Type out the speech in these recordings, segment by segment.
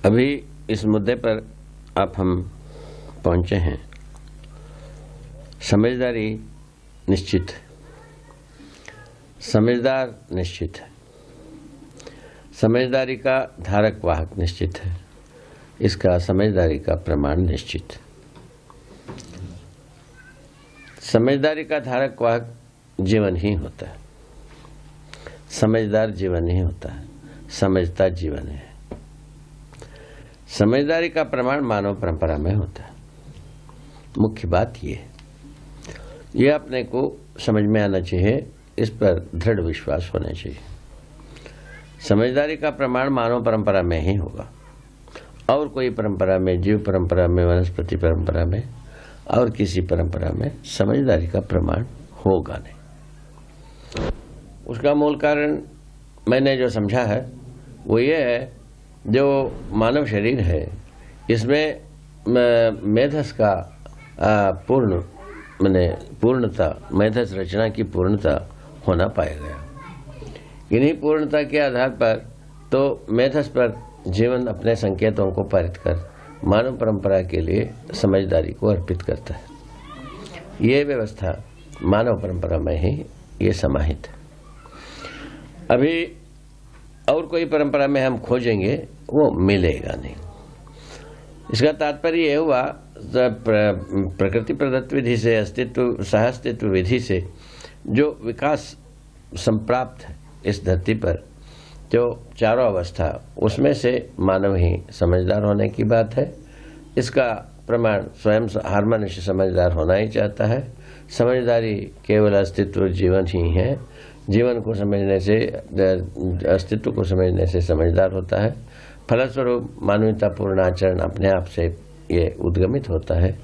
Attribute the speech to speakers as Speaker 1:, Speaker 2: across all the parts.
Speaker 1: अभी इस मुद्दे पर आप हम पहुंचे हैं। समझदारी निश्चित है, समझदार निश्चित है, समझदारी का धारक वाहक निश्चित है, इसका समझदारी का प्रमाण निश्चित है। समझदारी का धारक वाहक जीवन ही होता है, समझदार जीवन ही होता है, समझता जीवन है। समझदारी का प्रमाण मानव परंपरा में होता है। मुख्य बात ये अपने को समझ में आना चाहिए, इस पर दृढ़ विश्वास होना चाहिए। समझदारी का प्रमाण मानव परंपरा में ही होगा, और कोई परंपरा में, जीव परंपरा में, वनस्पति परंपरा में और किसी परंपरा में समझदारी का प्रमाण होगा नहीं। उसका मूल कारण मैंने जो समझा है वो ये है, जो मानव शरीर है इसमें मेधस का पूर्णता, मेधस रचना की पूर्णता होना पाया गया। इन्हीं पूर्णता के आधार पर तो मेधस पर जीवन अपने संकेतों को पारित कर मानव परंपरा के लिए समझदारी को अर्पित करता है। ये व्यवस्था मानव परंपरा में ही ये समाहित है। अभी और कोई परंपरा में हम खोजेंगे वो मिलेगा नहीं। इसका तात्पर्य यह हुआ, प्रकृति प्रदत्त विधि से, अस्तित्व सहअस्तित्व विधि से जो विकास संप्राप्त है इस धरती पर, जो चारों अवस्था, उसमें से मानव ही समझदार होने की बात है। इसका प्रमाण स्वयं हर मनुष्य समझदार होना ही चाहता है। समझदारी केवल अस्तित्व जीवन ही है। जीवन को समझने से, अस्तित्व को समझने से समझदार होता है। फलस्वरूप मानवतापूर्ण आचरण अपने आप से ये उद्गमित होता है।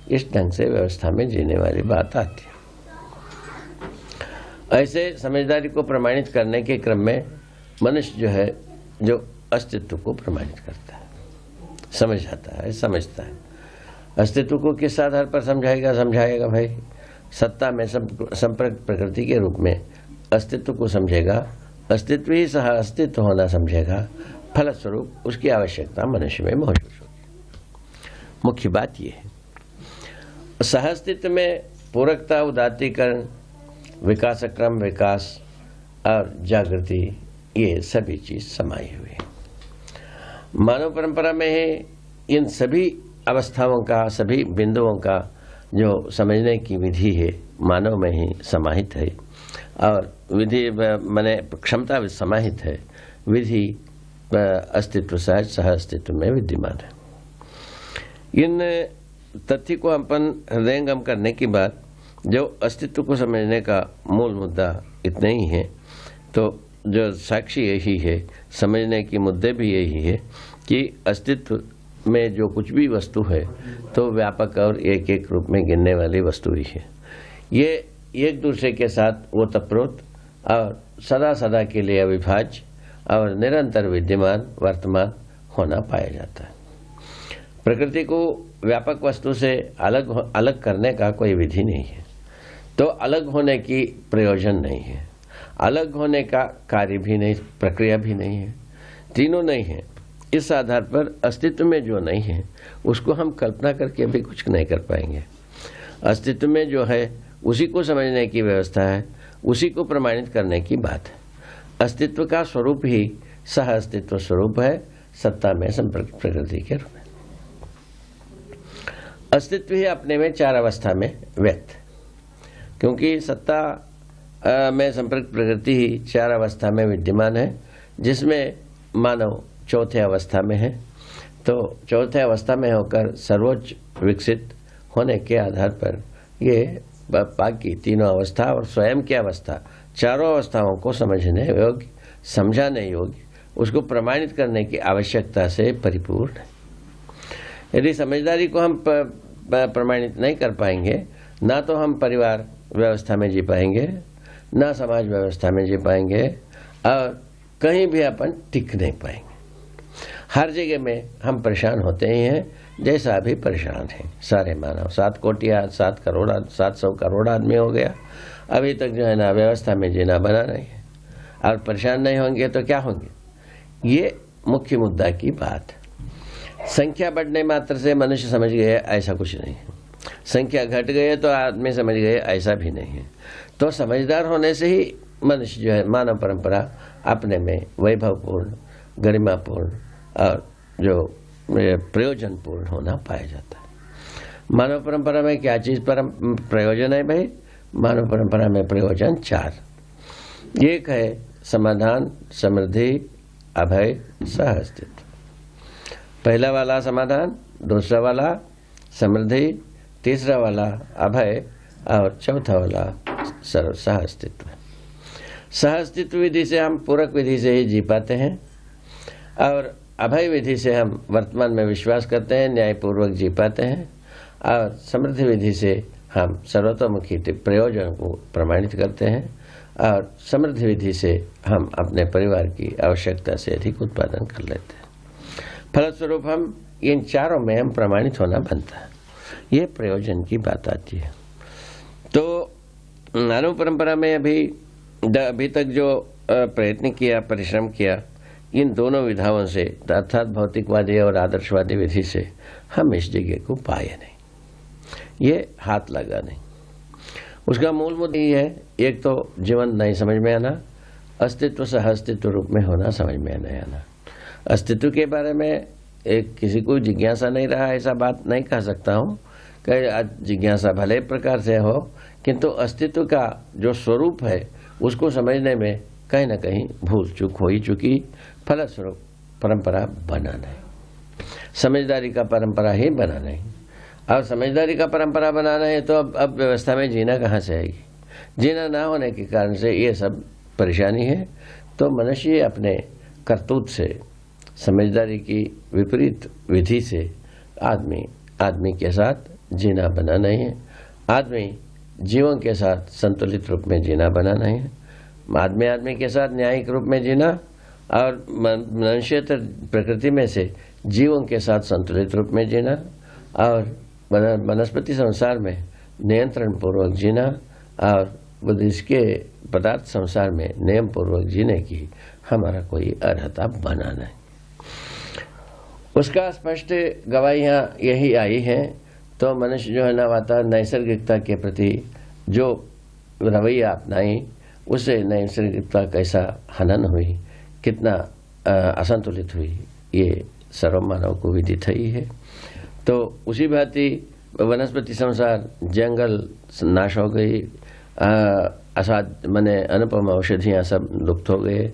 Speaker 1: इस ढंग से व्यवस्था में जीने वाली बात आती है। ऐसे समझदारी को प्रमाणित करने के क्रम में मनुष्य जो है, जो अस्तित्व को प्रमाणित करता है, समझाता है, समझता है। अस्तित्व को किस आधार पर समझाएगा भाई? सत्ता में संपर्क प्रकृति के रूप में अस्तित्व को समझेगा, अस्तित्व ही सह अस्तित्व होना समझेगा। फलस्वरूप उसकी आवश्यकता मनुष्य में मौजूद होगी। मुख्य बात यह है, सहअस्तित्व में पूरकता, उदात्तीकरण, विकास क्रम, विकास और जागृति, ये सभी चीज समाई हुई है। मानव परंपरा में ही इन सभी अवस्थाओं का, सभी बिंदुओं का जो समझने की विधि है, मानव में ही समाहित है। और विधि माने क्षमता समाहित है, विधि अस्तित्व सहज सह अस्तित्व में विद्यमान है। इन तथ्य को अपन हृदयंगम करने के बाद जो अस्तित्व को समझने का मूल मुद्दा इतना ही है, तो जो साक्षी यही है, समझने की मुद्दे भी यही है कि अस्तित्व में जो कुछ भी वस्तु है तो व्यापक और एक एक रूप में गिनने वाली वस्तु ही है। ये एक दूसरे के साथ ओतप्रोत और सदा सदा के लिए अविभाज्य और निरंतर विद्यमान, वर्तमान होना पाया जाता है। प्रकृति को व्यापक वस्तु से अलग करने का कोई विधि नहीं है, तो अलग होने की प्रयोजन नहीं है, अलग होने का कार्य भी नहीं, प्रक्रिया भी नहीं है, तीनों नहीं है। इस आधार पर अस्तित्व में जो नहीं है उसको हम कल्पना करके भी कुछ नहीं कर पाएंगे। अस्तित्व में जो है उसी को समझने की व्यवस्था है, उसी को प्रमाणित करने की बात है। अस्तित्व का स्वरूप ही सह अस्तित्व स्वरूप है, सत्ता में संपर्क प्रकृति के रूप में। अस्तित्व ही अपने में चार अवस्था में व्यक्त है, क्योंकि सत्ता में संपर्क प्रकृति ही चार अवस्था में विद्यमान है, जिसमें मानव चौथे अवस्था में है। तो चौथे अवस्था में होकर सर्वोच्च विकसित होने के आधार पर ये बाकी तीनों अवस्था और स्वयं की अवस्था, चारों अवस्थाओं को समझने योग्य, समझाने योग्य, उसको प्रमाणित करने की आवश्यकता से परिपूर्ण है। यदि समझदारी को हम प्रमाणित नहीं कर पाएंगे, ना तो हम परिवार व्यवस्था में जी पाएंगे, ना समाज व्यवस्था में जी पाएंगे, और कहीं भी अपन टिक नहीं पाएंगे। हर जगह में हम परेशान होते ही हैं, जैसा अभी परेशान है सारे मानव। 7 कोटि 700 करोड़ आदमी हो गया, अभी तक जो है ना व्यवस्था में जीना बना नहीं है, और परेशान नहीं होंगे तो क्या होंगे? ये मुख्य मुद्दा की बात है। संख्या बढ़ने मात्र से मनुष्य समझ गए ऐसा कुछ नहीं है, संख्या घट गई तो आदमी समझ गए ऐसा भी नहीं है। तो समझदार होने से ही मनुष्य जो है मानव परंपरा अपने में वैभवपूर्ण, गरिमापूर्ण और जो प्रयोजनपूर्ण होना पाया जाता है। मानव परंपरा में क्या चीज प्रयोजन है भाई? मानव परंपरा में प्रयोजन 4। एक है समाधान, समृद्धि, अभय, सह अस्तित्व। पहला वाला समाधान, दूसरा वाला समृद्धि, तीसरा वाला अभय और चौथा वाला सह अस्तित्व। सह अस्तित्व विधि से हम पूरक विधि से ही जी पाते हैं और अभय विधि से हम वर्तमान में विश्वास करते हैं, न्यायपूर्वक जी पाते हैं और समृद्धि विधि से हम सर्वतोमुखी प्रयोजन को प्रमाणित करते हैं और समृद्धि विधि से हम अपने परिवार की आवश्यकता से अधिक उत्पादन कर लेते हैं। फलस्वरूप हम इन चारों में हम प्रमाणित होना बनता है। ये प्रयोजन की बात आती है। तो मानव परंपरा में अभी तक जो प्रयत्न किया, परिश्रम किया, इन दोनों विधाओं से अर्थात भौतिकवादी और आदर्शवादी विधि से हम इस जगह को पाए नहीं, ये हाथ लगा नहीं। उसका मूल मुद्दा ये है, एक तो जीवन नहीं समझ में आना, अस्तित्व सह अस्तित्व रूप में होना समझ में नहीं आना। अस्तित्व के बारे में एक किसी को जिज्ञासा नहीं रहा, ऐसा बात नहीं कह सकता हूँ कि जिज्ञासा भले प्रकार से हो, किंतु अस्तित्व का जो स्वरूप है उसको समझने में कहीं ना कहीं भूल चूक हो ही चुकी। फलस्वरूप परंपरा बना नहीं, समझदारी का परंपरा ही बना नहीं। और समझदारी का परंपरा बनाना है तो अब व्यवस्था में जीना कहाँ से आएगी? जीना ना होने के कारण से ये सब परेशानी है। तो मनुष्य अपने करतूत से, समझदारी की विपरीत विधि से आदमी के साथ जीना बना नहीं है। आदमी जीवन के साथ संतुलित रूप में जीना बना नहीं है। आदमी के साथ न्यायिक रूप में जीना और मनुष्य प्रकृति में से जीवन के साथ संतुलित रूप में जीना और वनस्पति संसार में नियंत्रण पूर्वक जीना और बुद्धिस्ट के पदार्थ संसार में नियम पूर्वक जीने की हमारा कोई अर्हता बना नहीं। उसका स्पष्ट गवाहियाँ यही आई हैं। तो मनुष्य जो है ना नैसर्गिकता के प्रति जो रवैया अपनाई, उससे नैसर्गिकता कैसा हनन हुई, कितना असंतुलित हुई, ये सर्वमानव को विदित ही है। तो उसी भांति वनस्पति संसार, जंगल नाश हो गई, माने अनुपम औषधियाँ सब लुप्त हो गए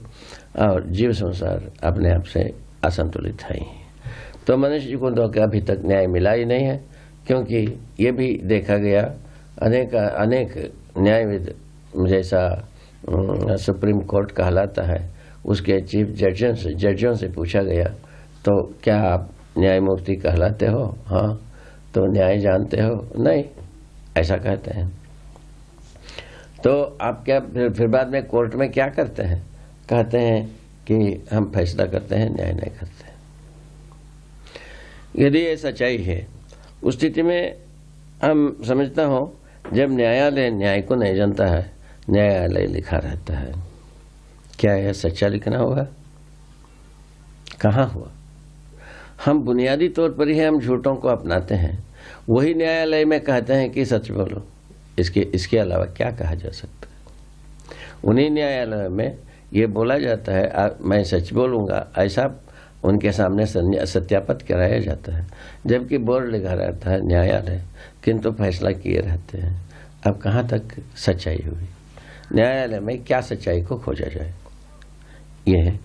Speaker 1: और जीव संसार अपने आप से असंतुलित है। तो मनुष्य को तो अभी तक न्याय मिला ही नहीं है, क्योंकि ये भी देखा गया अनेक न्यायविद जैसा सुप्रीम कोर्ट कहलाता है, उसके चीफ जजों से पूछा गया तो क्या आप न्यायमूर्ति कहलाते हो? हाँ। तो न्याय जानते हो? नहीं, ऐसा कहते हैं। तो आप क्या फिर बाद में कोर्ट में क्या करते हैं? कहते हैं कि हम फैसला करते हैं, न्याय नहीं करते। यदि ये सच्चाई है, उस स्थिति में हम समझता हूँ जब न्यायालय न्याय को नहीं जानता है, न्यायालय लिखा रहता है। क्या यह सच्चा लिखना होगा? कहाँ हुआ? हम बुनियादी तौर पर ही हम झूठों को अपनाते हैं, वही न्यायालय में कहते हैं कि सच बोलो। इसके अलावा क्या कहा जा सकता है? उन्हीं न्यायालय में ये बोला जाता है मैं सच बोलूँगा, ऐसा उनके सामने सत्यापित कराया जाता है, जबकि बोर्ड लिखा रहता है न्यायालय, किंतु फैसला किए रहते हैं। अब कहाँ तक सच्चाई हुई? न्यायालय में क्या सच्चाई को खोजा जाए, ये है।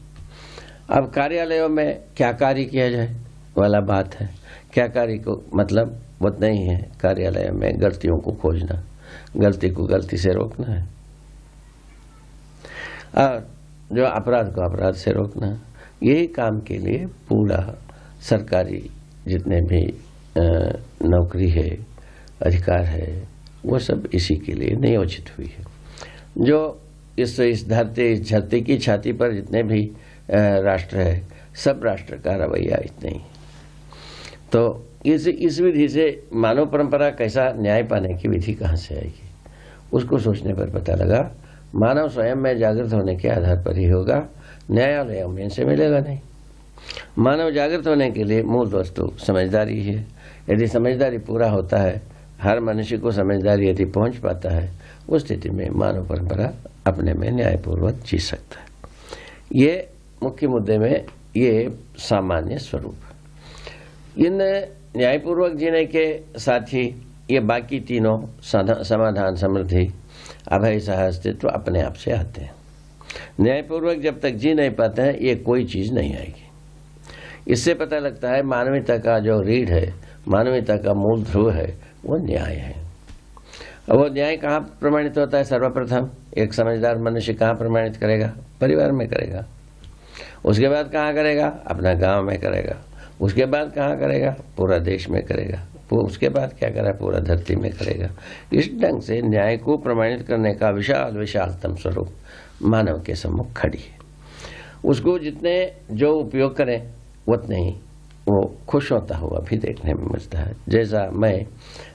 Speaker 1: अब कार्यालयों में क्या कार्य किया जाए वाला बात है। क्या कार्य को मतलब वो नहीं है कार्यालय में गलतियों को खोजना, गलती को गलती से रोकना है और जो अपराध को अपराध से रोकना। यही काम के लिए पूरा सरकारी जितने भी नौकरी है, अधिकार है, वो सब इसी के लिए नियोजित हुई है। जो इस धरती की छाती पर जितने भी राष्ट्र है, सब राष्ट्र का रवैया इतना ही। तो इस विधि से मानव परंपरा कैसा न्याय पाने की विधि कहाँ से आएगी, उसको सोचने पर पता लगा मानव स्वयं में जागृत होने के आधार पर ही होगा। न्यायालयों में इनसे मिलेगा नहीं। मानव जागृत होने के लिए मूल वस्तु समझदारी है। यदि समझदारी पूरा होता है, हर मनुष्य को समझदारी यदि पहुंच पाता है, उस स्थिति में मानव परंपरा अपने में न्यायपूर्वक जी सकता है। ये मुख्य मुद्दे में ये सामान्य स्वरूप। इन न्यायपूर्वक जीने के साथ ही ये बाकी तीनों समाधान, समृद्धि, अभय, सह अस्तित्व अपने आप से आते हैं। न्यायपूर्वक जब तक जी नहीं पाते हैं, ये कोई चीज नहीं आएगी। इससे पता लगता है मानवीयता का जो रीढ़ है, मानवीयता का मूल ध्रुव है, वो न्याय है। वो न्याय कहाँ प्रमाणित होता है? सर्वप्रथम एक समझदार मनुष्य कहाँ प्रमाणित करेगा? परिवार में करेगा। उसके बाद कहाँ करेगा? अपना गांव में करेगा। उसके बाद कहाँ करेगा? पूरा देश में करेगा। उसके बाद क्या करेगा? पूरा धरती में करेगा। इस ढंग से न्याय को प्रमाणित करने का विशालतम स्वरूप मानव के सम्मुख खड़ी है। उसको जितने जो उपयोग करें उतने ही वो खुश होता हुआ भी देखने में मिलता है। जैसा मैं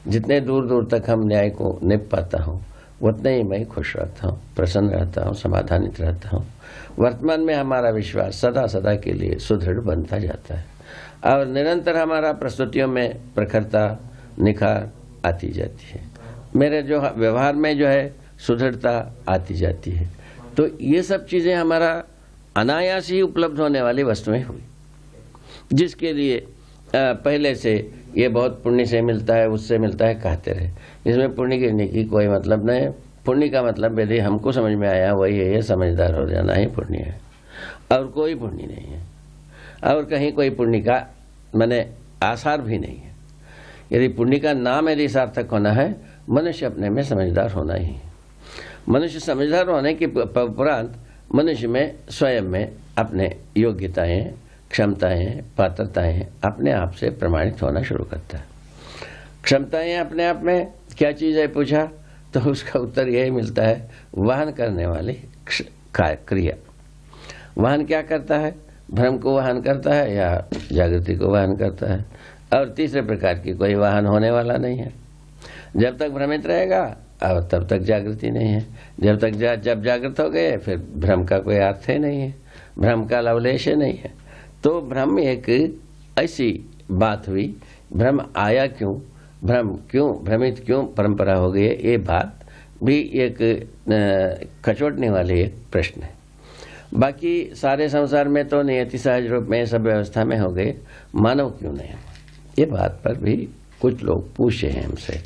Speaker 1: जितने दूर दूर तक हम न्याय को निप पाता हूँ, उतने ही मैं खुश रहता हूँ, प्रसन्न रहता हूँ, समाधानित रहता हूँ। वर्तमान में हमारा विश्वास सदा सदा के लिए सुदृढ़ बनता जाता है और निरंतर हमारा प्रस्तुतियों में प्रखरता, निखार आती जाती है। मेरे जो व्यवहार में जो है सुदृढ़ता आती जाती है। तो ये सब चीजें हमारा अनायास ही उपलब्ध होने वाली वस्तुएं हुई, जिसके लिए पहले से ये बहुत पुण्य से मिलता है, उससे मिलता है कहते रहे। इसमें पुण्य गिरने की कोई मतलब नहीं है। पुण्य का मतलब यदि हमको समझ में आया वही है, ये समझदार हो जाना ही पुण्य है, और कोई पुण्य नहीं है, और कहीं कोई पुण्य का माने आसार भी नहीं है। यदि पुण्य का नाम यदि सार्थक होना है, मनुष्य अपने में समझदार होना ही है। मनुष्य समझदार होने के उपरांत मनुष्य में स्वयं में अपने योग्यताएं, क्षमताएं, पात्रताएं अपने आप से प्रमाणित होना शुरू करता है। क्षमताएं अपने आप में क्या चीज है पूछा तो उसका उत्तर यही मिलता है, वहन करने वाली क्रिया। वहन क्या करता है? भ्रम को वहन करता है या जागृति को वहन करता है। और तीसरे प्रकार की कोई वाहन होने वाला नहीं है। जब तक भ्रमित रहेगा और तब तक जागृति नहीं है। जब जागृत हो गए फिर भ्रम का कोई अर्थ ही नहीं है, भ्रम का लवलेश नहीं है। तो भ्रम एक ऐसी बात हुई, भ्रम आया क्यों, भ्रमित क्यों परंपरा हो गई, ये बात भी एक खचोटने वाली एक प्रश्न है। बाकी सारे संसार में तो नियति सहज रूप में सब व्यवस्था में हो गए, मानव क्यों नहीं? ये बात पर भी कुछ लोग पूछे हैं हमसे।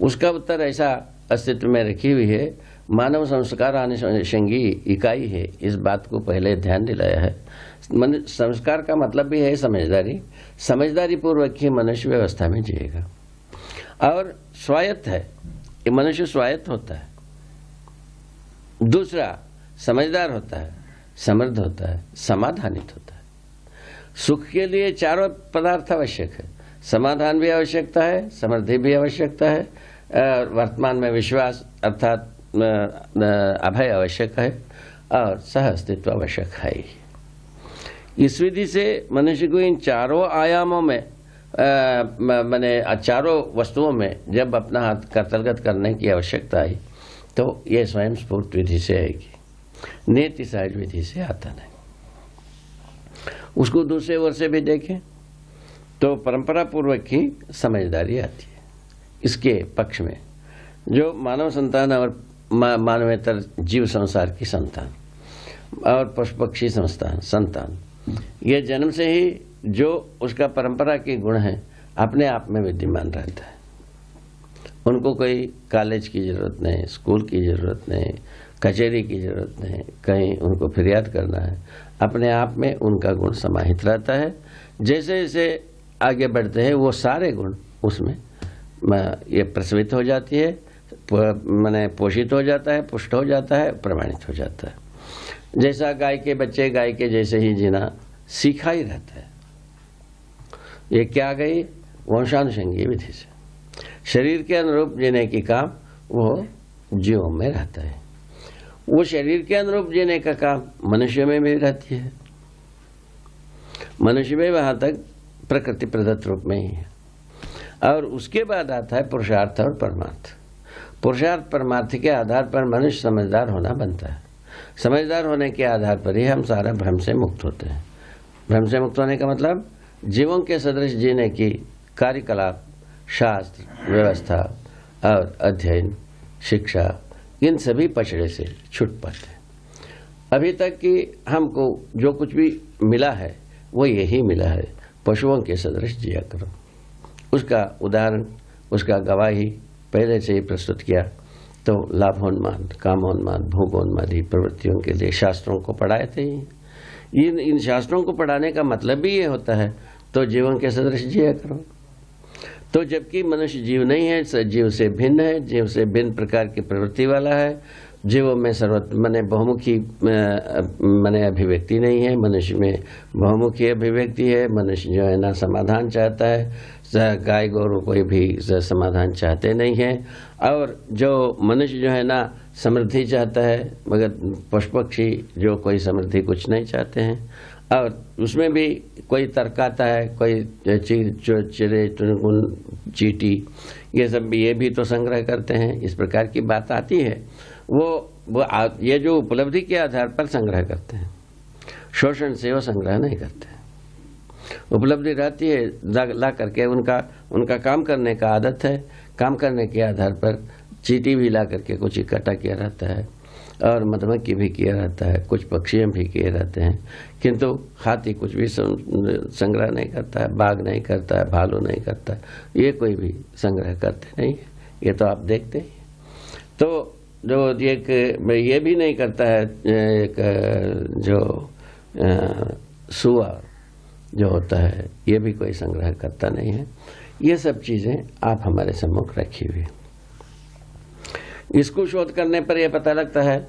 Speaker 1: उसका उत्तर ऐसा अस्तित्व में रखी हुई है। मानव संस्कार अनुषंगी इकाई है, इस बात को पहले ध्यान दिलाया है। संस्कार का मतलब भी है समझदारी। समझदारी पूर्वक ही मनुष्य व्यवस्था में जिएगा। और स्वायत्त है, ये मनुष्य स्वायत्त होता है। दूसरा समझदार होता है, समृद्ध होता है, समाधानित होता है। सुख के लिए चारों पदार्थ आवश्यक है। समाधान भी आवश्यकता है, समृद्धि भी आवश्यकता है, वर्तमान में विश्वास अर्थात अभय आवश्यक है, और सह अस्तित्व आवश्यक है ही। इस विधि से मनुष्य को इन चारों आयामों में माने चारों वस्तुओं में जब अपना हाथ कर्तलगत करने की आवश्यकता आई तो ये स्वयं स्फूर्त विधि से आएगी, नीति सहज विधि से आता नहीं। उसको दूसरे ओर से भी देखें तो परंपरा पूर्वक ही समझदारी आती है। इसके पक्ष में जो मानव संतान और मानवेतर जीव संसार की संतान और पशु पक्षी संतान, ये जन्म से ही जो उसका परंपरा के गुण हैं अपने आप में विद्यमान रहता है। उनको कोई कॉलेज की जरूरत नहीं, स्कूल की जरूरत नहीं, कचहरी की जरूरत नहीं, कहीं उनको फरियाद करना है। अपने आप में उनका गुण समाहित रहता है। जैसे जैसे आगे बढ़ते हैं वो सारे गुण उसमें ये प्रसवित हो जाती है, माने पोषित हो जाता है, पुष्ट हो जाता है, प्रमाणित हो जाता है। जैसा गाय के बच्चे गाय के जैसे ही जीना सीखा ही रहता है। ये क्या गई? वंशानुषंगी विधि से शरीर के अनुरूप जीने की काम वो जीवों में रहता है। वो शरीर के अनुरूप जीने का काम मनुष्य में भी रहती है। मनुष्य में वहां तक प्रकृति प्रदत्त रूप में ही है। और उसके बाद आता है पुरुषार्थ और परमार्थ। पुरुषार्थ परमार्थ के आधार पर मनुष्य समझदार होना बनता है। समझदार होने के आधार पर ही हम सारा भ्रम से मुक्त होते हैं। भ्रम से मुक्त होने का मतलब जीवों के सदृश जीने की कार्यकलाप, शास्त्र, व्यवस्था और अध्ययन, शिक्षा, इन सभी पचड़े से छूट पाते हैं। अभी तक कि हमको जो कुछ भी मिला है वो यही मिला है, पशुओं के सदृश जिया करो। उसका उदाहरण, उसका गवाही पहले से ही प्रस्तुत किया। तो लाभोन्माद, कामोन्माद, भोगोन्मादी प्रवृत्तियों के लिए शास्त्रों को पढ़ाए थे। इन शास्त्रों को पढ़ाने का मतलब भी ये होता है तो जीवों के सदृश जिया करो। तो जबकि मनुष्य जीव नहीं है, जीव से भिन्न है, जीव से भिन्न प्रकार की प्रवृत्ति वाला है, जीवों में मने बहुमुखी मने अभिव्यक्ति नहीं है, मनुष्य में बहुमुखी अभिव्यक्ति है। मनुष्य जो है ना समाधान चाहता है, गाय गोरू कोई भी समाधान चाहते नहीं है। और जो मनुष्य जो है ना समृद्धि चाहता है, मगर पशु पक्षी जो कोई समृद्धि कुछ नहीं चाहते हैं। और उसमें भी कोई तर्काता है, कोई चिड़े चुनगुन चींटी ये सब भी, ये भी तो संग्रह करते हैं। इस प्रकार की बात आती है। वो ये जो उपलब्धि के आधार पर संग्रह करते हैं, शोषण से वो संग्रह नहीं करते। उपलब्धि रहती है ला करके, उनका काम करने का आदत है, काम करने के आधार पर चींटी भी ला करके कुछ इकट्ठा किया रहता है, और मधुमक्खी भी किया रहता है, कुछ पक्षियों भी किए रहते हैं। किंतु हाथी कुछ भी संग्रह नहीं करता है, बाघ नहीं करता है, भालू नहीं करता है, ये कोई भी संग्रह करते नहीं है। ये तो आप देखते हैं। तो जो ये भी नहीं करता है, एक जो सुअर जो होता है, ये भी कोई संग्रह करता नहीं है। ये सब चीजें आप हमारे सम्मुख रखी हुई। इसको शोध करने पर यह पता लगता है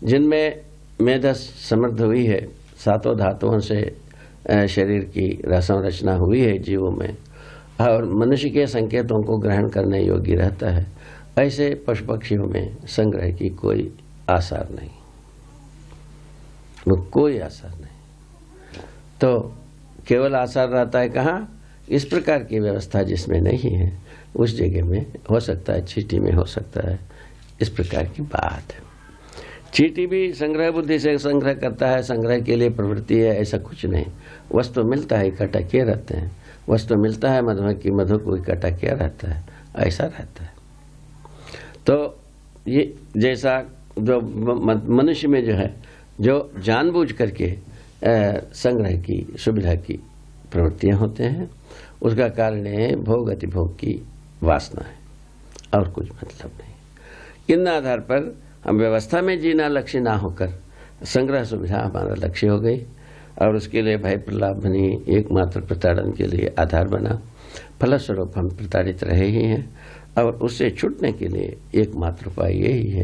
Speaker 1: जिनमें मेधा समृद्ध हुई है, सातों धातुओं से शरीर की रचना हुई है जीवों में, और मनुष्य के संकेतों को ग्रहण करने योग्य रहता है, ऐसे पशु पक्षियों में संग्रह की कोई आसार नहीं, वो कोई आसार नहीं। तो केवल आसार रहता है कहाँ? इस प्रकार की व्यवस्था जिसमें नहीं है, उस जगह में हो सकता है, चींटी में हो सकता है। इस प्रकार की बात है। चींटी भी संग्रह बुद्धि से संग्रह करता है, संग्रह के लिए प्रवृत्ति है, ऐसा कुछ नहीं। वस्तु मिलता है, इकट्ठा किए रहते हैं। वस्तु मिलता है, मधुमक्खी मधु को इकट्ठा किया रहता है, ऐसा रहता है। तो ये जैसा जो मनुष्य में जो है, जो जानबूझ करके संग्रह की सुविधा की प्रवृत्तियां होते हैं, उसका कारण है भोग अतिभोग की वासना है, और कुछ मतलब नहीं। इन आधार पर हम व्यवस्था में जीना लक्ष्य ना होकर संग्रह सुविधा हमारा लक्ष्य हो गई, और उसके लिए भय प्रलाप बनी एकमात्र प्रताड़न के लिए आधार बना। फलस्वरूप हम प्रताड़ित रहे ही हैं, और उससे छूटने के लिए एकमात्र उपाय यही है।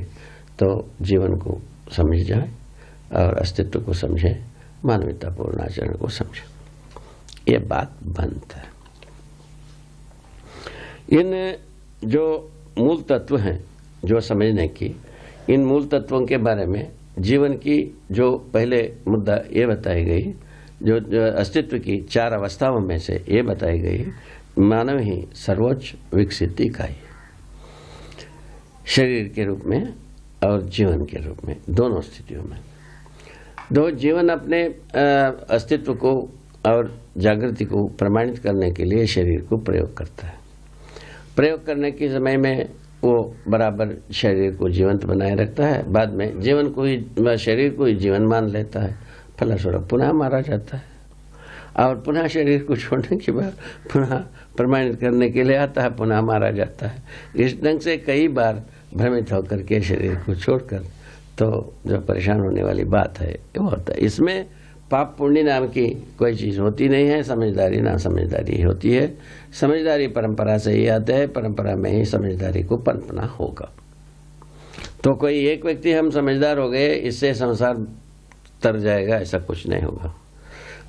Speaker 1: तो जीवन को समझ जाए और अस्तित्व को समझे, मानवतापूर्ण आचरण को समझे, ये बात बनता है। इन जो मूल तत्व हैं जो समझने की, इन मूल तत्वों के बारे में जीवन की जो पहले मुद्दा ये बताई गई, जो अस्तित्व की 4 अवस्थाओं में से ये बताई गई, मानव ही सर्वोच्च विकसित इकाई है, शरीर के रूप में और जीवन के रूप में, दोनों स्थितियों में। दो जीवन अपने अस्तित्व को और जागृति को प्रमाणित करने के लिए शरीर को प्रयोग करता है। प्रयोग करने के समय में वो बराबर शरीर को जीवंत बनाए रखता है, बाद में जीवन को ही, शरीर को ही जीवन मान लेता है, फलस्वरूप पुनः मारा जाता है, और पुनः शरीर को छोड़ने के बाद पुनः प्रमाणित करने के लिए आता है, पुनः मारा जाता है। इस ढंग से कई बार भ्रमित होकर के शरीर को छोड़कर तो जो परेशान होने वाली बात है वो होता है। इसमें पाप पुण्य नाम की कोई चीज़ होती नहीं है, समझदारी ना समझदारी होती है। समझदारी परंपरा से ही आते हैं, परंपरा में ही समझदारी को पनपना होगा। तो कोई एक व्यक्ति हम समझदार हो गए इससे संसार तर जाएगा, ऐसा कुछ नहीं होगा।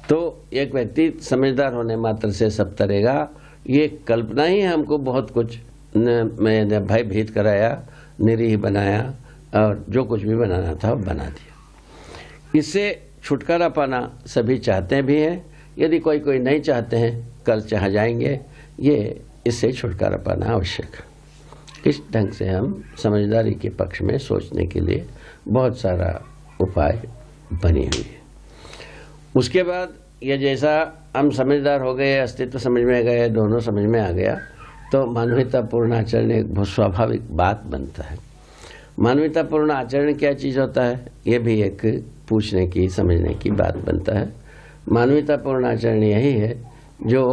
Speaker 1: तो एक व्यक्ति समझदार होने मात्र से सब तरेगा, ये कल्पना ही हमको बहुत कुछ भयभीत कराया, निरीह बनाया, और जो कुछ भी बनाना था वो बना दिया। इससे छुटकारा पाना सभी चाहते भी हैं, यदि कोई कोई नहीं चाहते हैं, कल चाह जाएंगे। ये इससे छुटकारा पाना आवश्यक है। इस ढंग से हम समझदारी के पक्ष में सोचने के लिए बहुत सारा उपाय बनी हुई है। उसके बाद ये जैसा हम समझदार हो गए, अस्तित्व समझ में आ गए, दोनों समझ में आ गया, तो मानवीयतापूर्ण आचरण एक बहुत स्वाभाविक बात बनता है। मानवीयतापूर्ण आचरण क्या चीज़ होता है, ये भी एक पूछने की, समझने की बात बनता है। मानवीयतापूर्ण आचरण यही है जो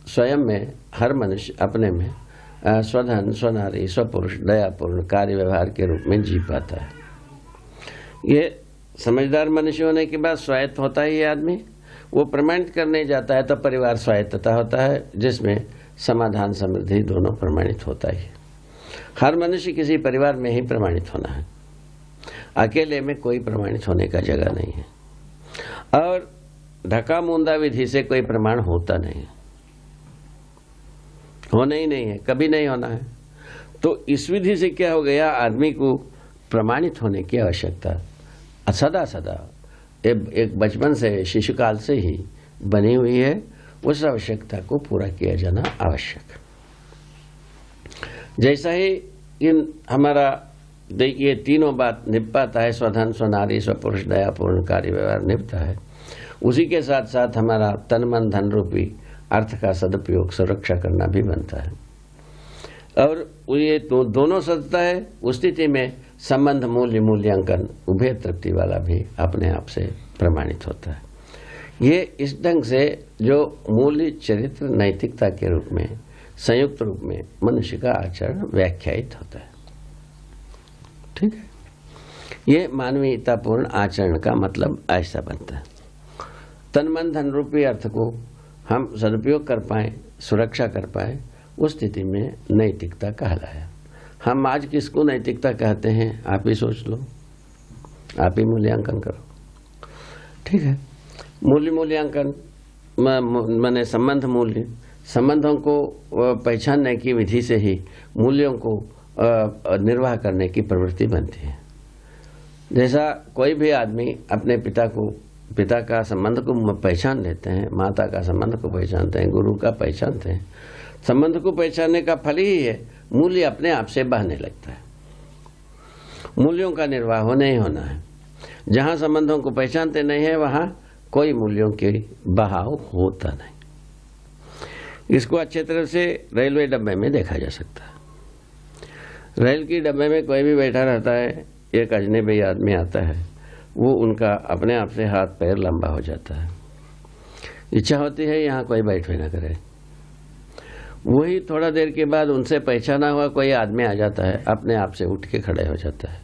Speaker 1: स्वयं में हर मनुष्य अपने में स्वधन, स्वनारी, स्वपुरुष, दयापूर्ण कार्य व्यवहार के रूप में जी पाता है। ये समझदार मनुष्य होने के बाद स्वायत्त होता ही है आदमी। वो प्रमाणित करने जाता है तो परिवार स्वायत्तता होता है, जिसमें समाधान समृद्धि दोनों प्रमाणित होता ही है। हर मनुष्य किसी परिवार में ही प्रमाणित होना है, अकेले में कोई प्रमाणित होने का जगह नहीं है। और ढका मूंदा विधि से कोई प्रमाण होता नहीं है, होना ही नहीं है, कभी नहीं होना है। तो इस विधि से क्या हो गया, आदमी को प्रमाणित होने की आवश्यकता सदा सदा एक बचपन से, शिशुकाल से ही बनी हुई है। उस आवश्यकता को पूरा किया जाना आवश्यक। जैसा ही इन हमारा ये तीनों बात निभ पाता है, स्वधन, स्वनारी, स्वपुरुष, दयापूर्ण कार्य व्यवहार निभता है, उसी के साथ साथ हमारा तन मन धन रूपी अर्थ का सदुपयोग, सुरक्षा करना भी बनता है। और ये दोनों सत्ता है, उस स्थिति में संबंध, मूल्य, मूल्यांकन उभय तृप्ति वाला भी अपने आप से प्रमाणित होता है। ये इस ढंग से जो मूल्य, चरित्र, नैतिकता के रूप में संयुक्त रूप में मनुष्य का आचरण व्याख्यायित होता है। ठीक है, ये मानवीयतापूर्ण आचरण का मतलब ऐसा बनता है। तन मन धन रूपी अर्थ को हम सदुपयोग कर पाए, सुरक्षा कर पाए, उस स्थिति में नैतिकता कहलाया। हम आज किसको नैतिकता कहते हैं, आप ही सोच लो, आप ही मूल्यांकन करो। ठीक है, मूल्यांकन माने संबंध, मूल्य, संबंधों को पहचानने की विधि से ही मूल्यों को निर्वाह करने की प्रवृत्ति बनती है। जैसा कोई भी आदमी अपने पिता का संबंध को पहचान लेते हैं, माता का संबंध को पहचानते हैं, गुरु का पहचानते हैं, संबंध को पहचानने का फल ही है मूल्य अपने आप से बहने लगता है। मूल्यों का निर्वाह होना ही होना है। जहां संबंधों को पहचानते नहीं है, वहां कोई मूल्यों के बहाव होता नहीं। इसको अच्छे तरह से रेलवे डब्बे में देखा जा सकता है। रेल की डब्बे में कोई भी बैठा रहता है, एक अजनबी आदमी आता है, वो उनका अपने आप से हाथ पैर लंबा हो जाता है। इच्छा होती है यहाँ कोई बैठे ना करे। वही थोड़ा देर के बाद उनसे पहचाना हुआ कोई आदमी आ जाता है, अपने आप से उठ के खड़े हो जाता है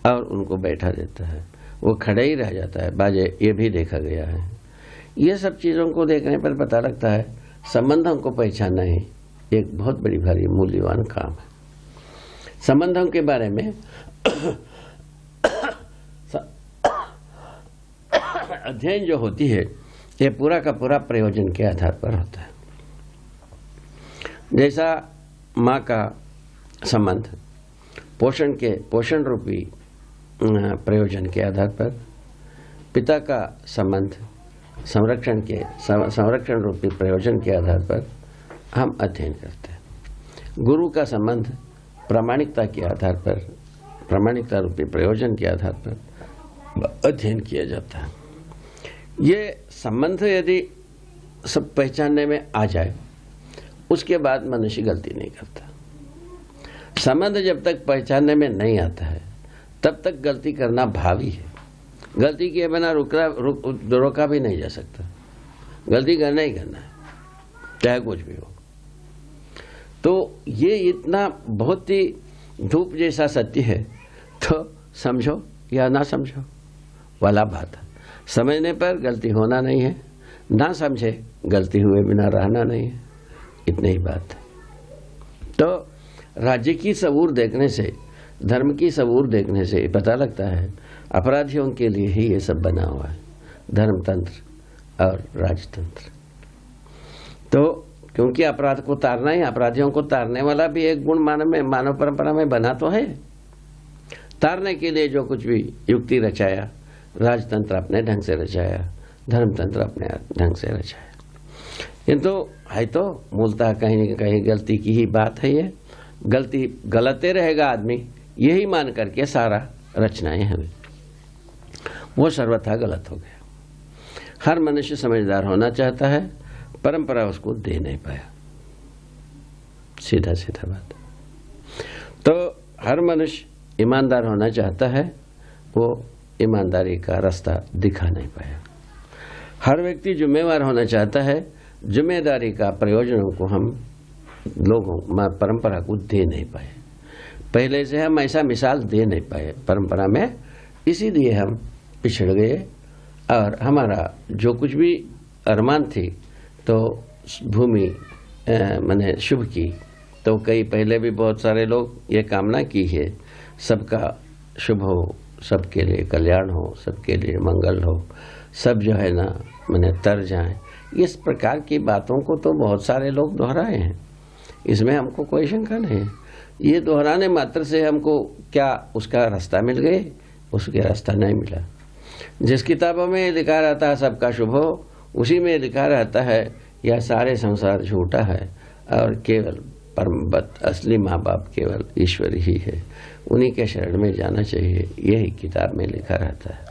Speaker 1: और उनको बैठा देता है। वो खड़े ही रह जाता है। बाजे ये भी देखा गया है। ये सब चीज़ों को देखने पर पता लगता है संबंधों को पहचानना ही एक बहुत बड़ी भारी मूल्यवान काम है। संबंधों के बारे में अध्ययन जो होती है, ये पूरा का पूरा प्रयोजन के आधार पर होता है। जैसा माँ का संबंध पोषण रूपी प्रयोजन के आधार पर, पिता का संबंध संरक्षण रूपी प्रयोजन के आधार पर हम अध्ययन करते हैं। गुरु का संबंध प्रामाणिकता के आधार पर, प्रामाणिकता रूपी प्रयोजन के आधार पर अध्ययन किया जाता है। ये संबंध यदि सब पहचानने में आ जाए, उसके बाद मनुष्य गलती नहीं करता। संबंध जब तक पहचानने में नहीं आता है, तब तक गलती करना भावी है। गलती किए बिना रोका भी नहीं जा सकता। गलती करना ही करना है, चाहे कुछ भी हो। तो ये इतना बहुत ही धूप जैसा सत्य है, तो समझो या ना समझो वाला बात है। समझने पर गलती होना नहीं है, ना समझे गलती हुए बिना रहना नहीं है, इतनी ही बात है। तो राज्य की सबूर देखने से, धर्म की सबूर देखने से पता लगता है अपराधियों के लिए ही ये सब बना हुआ है, धर्मतंत्र और राजतंत्र। तो क्योंकि अपराध को तारना ही, अपराधियों को तारने वाला भी एक गुण मानव परंपरा में बना तो है। तारने के लिए जो कुछ भी युक्ति रचाया, राजतंत्र अपने ढंग से रचाया, धर्मतंत्र अपने ढंग से रचाया। किंतु है तो मूलतः कहीं न कहीं गलती की ही बात है। ये गलती गलते रहेगा आदमी, यही मान करके सारा रचनाएं हमें, वो सर्वथा गलत हो गया।
Speaker 2: हर मनुष्य समझदार होना चाहता है, परंपरा उसको दे नहीं पाया। सीधा सीधा बात। तो हर मनुष्य ईमानदार होना चाहता है, वो ईमानदारी का रास्ता दिखा नहीं पाया। हर व्यक्ति जिम्मेवार होना चाहता है, जिम्मेदारी का प्रयोजनों को हम लोगों परंपरा को दे नहीं पाए। पहले से हम ऐसा मिसाल दे नहीं पाए परंपरा में, इसीलिए हम पिछड़ गए। और हमारा जो कुछ भी अरमान थी तो भूमि मैंने शुभ की, तो कई पहले भी बहुत सारे लोग ये कामना की है, सबका शुभ हो, सबके लिए कल्याण हो, सबके लिए मंगल हो, सब जो है ना मैंने तर जाए। इस प्रकार की बातों को तो बहुत सारे लोग दोहराए हैं, इसमें हमको कोई शंका नहीं है। ये दोहराने मात्र से हमको क्या उसका रास्ता मिल गए? उसके रास्ता नहीं मिला। जिस किताबों में लिखा रहता है सबका शुभ हो, उसी में लिखा रहता है यह सारे संसार झूठा है और केवल परमबत असली माँ बाप केवल ईश्वर ही है, उन्हीं के शरण में जाना चाहिए, यही किताब में लिखा रहता है।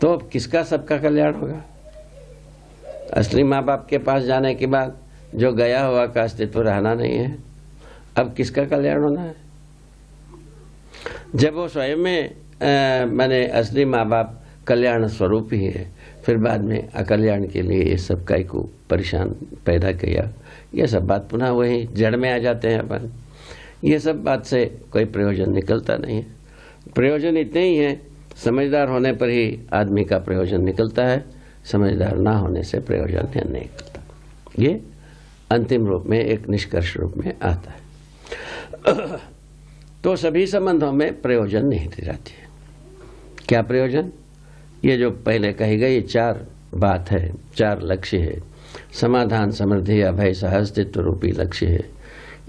Speaker 2: तो अब किसका सबका कल्याण होगा? असली माँ बाप के पास जाने के बाद जो गया हुआ का अस्तित्व रहना नहीं है, अब किसका कल्याण होना है? जब वो स्वयं में मैंने असली माँ बाप कल्याण स्वरूप ही है, फिर बाद में अकल्याण के लिए ये सब काय को परेशान पैदा किया, ये सब बात पुनः वही जड़ में आ जाते हैं अपन। ये सब बात से कोई प्रयोजन निकलता नहीं है। प्रयोजन इतने ही है, समझदार होने पर ही आदमी का प्रयोजन निकलता है, समझदार ना होने से प्रयोजन नहीं निकलता। ये अंतिम रूप में एक निष्कर्ष रूप में आता है। तो सभी संबंधों में प्रयोजन निहित रहती है। क्या प्रयोजन? ये जो पहले कही गई 4 बात है, 4 लक्ष्य है, समाधान, समृद्धि, अभय, सहअस्तित्व रूपी लक्ष्य है।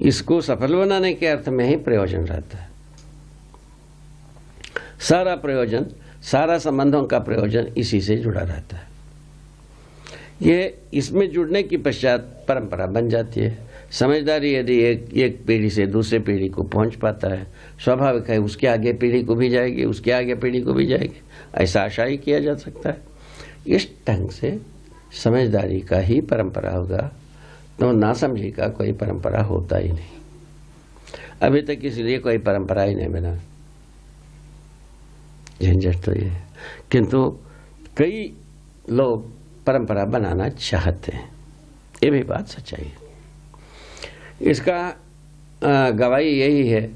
Speaker 2: इसको सफल बनाने के अर्थ में ही प्रयोजन रहता है। सारा प्रयोजन, सारा संबंधों का प्रयोजन इसी से जुड़ा रहता है। ये इसमें जुड़ने की पश्चात परंपरा बन जाती है। समझदारी यदि एक पीढ़ी से दूसरे पीढ़ी को पहुंच पाता है, स्वाभाविक है उसके आगे पीढ़ी को भी जाएगी, उसके आगे पीढ़ी को भी जाएगी, ऐसा आशा ही किया जा सकता है। इस ढंग से समझदारी का ही परंपरा होगा, तो नासमझी का कोई परंपरा होता ही नहीं। अभी तक इसलिए कोई परंपरा ही नहीं बना, झंझट तो ये है। किंतु कई लोग परंपरा बनाना चाहते हैं, ये भी बात सच्चाई है। इसका गवाही यही है,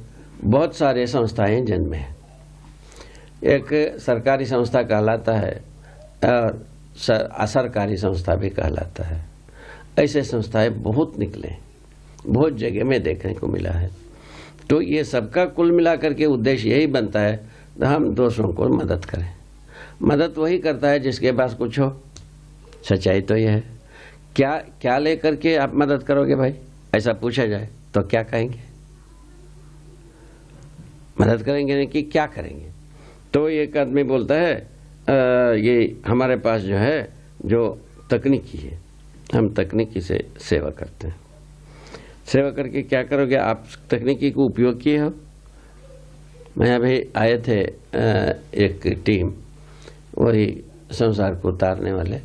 Speaker 2: बहुत सारे संस्थाएं जन्मे हैं। एक सरकारी संस्था कहलाता है और असरकारी संस्था भी कहलाता है। ऐसे संस्थाएं बहुत निकले, बहुत जगह में देखने को मिला है। तो ये सबका कुल मिलाकर के उद्देश्य यही बनता है, हम दूसरों को मदद करें। मदद वही करता है जिसके पास कुछ हो। सच्चाई तो यह है। क्या लेकर के आप मदद करोगे भाई, ऐसा पूछा जाए तो क्या कहेंगे? मदद करेंगे नहीं कि क्या करेंगे? तो एक आदमी बोलता है ये हमारे पास जो है जो तकनीकी है, हम तकनीकी से सेवा करते हैं। सेवा करके क्या करोगे? आप तकनीकी को उपयोग किए हो? मैं अभी आए थे एक टीम, वही संसार को उतारने वाले,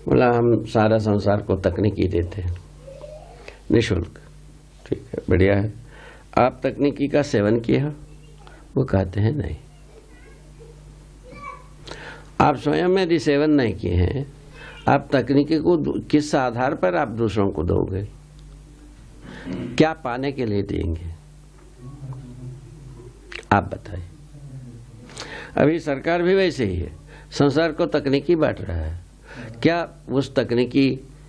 Speaker 2: बोला हम सारा संसार को तकनीकी देते हैं निःशुल्क। ठीक है, बढ़िया है। आप तकनीकी का सेवन किए हो? वो कहते हैं नहीं। आप स्वयं यदि सेवन नहीं किए हैं, आप तकनीकी को किस आधार पर आप दूसरों को दोगे? क्या पाने के लिए देंगे? आप बताइए। अभी सरकार भी वैसे ही है, संसार को तकनीकी बांट रहा है। क्या उस तकनीकी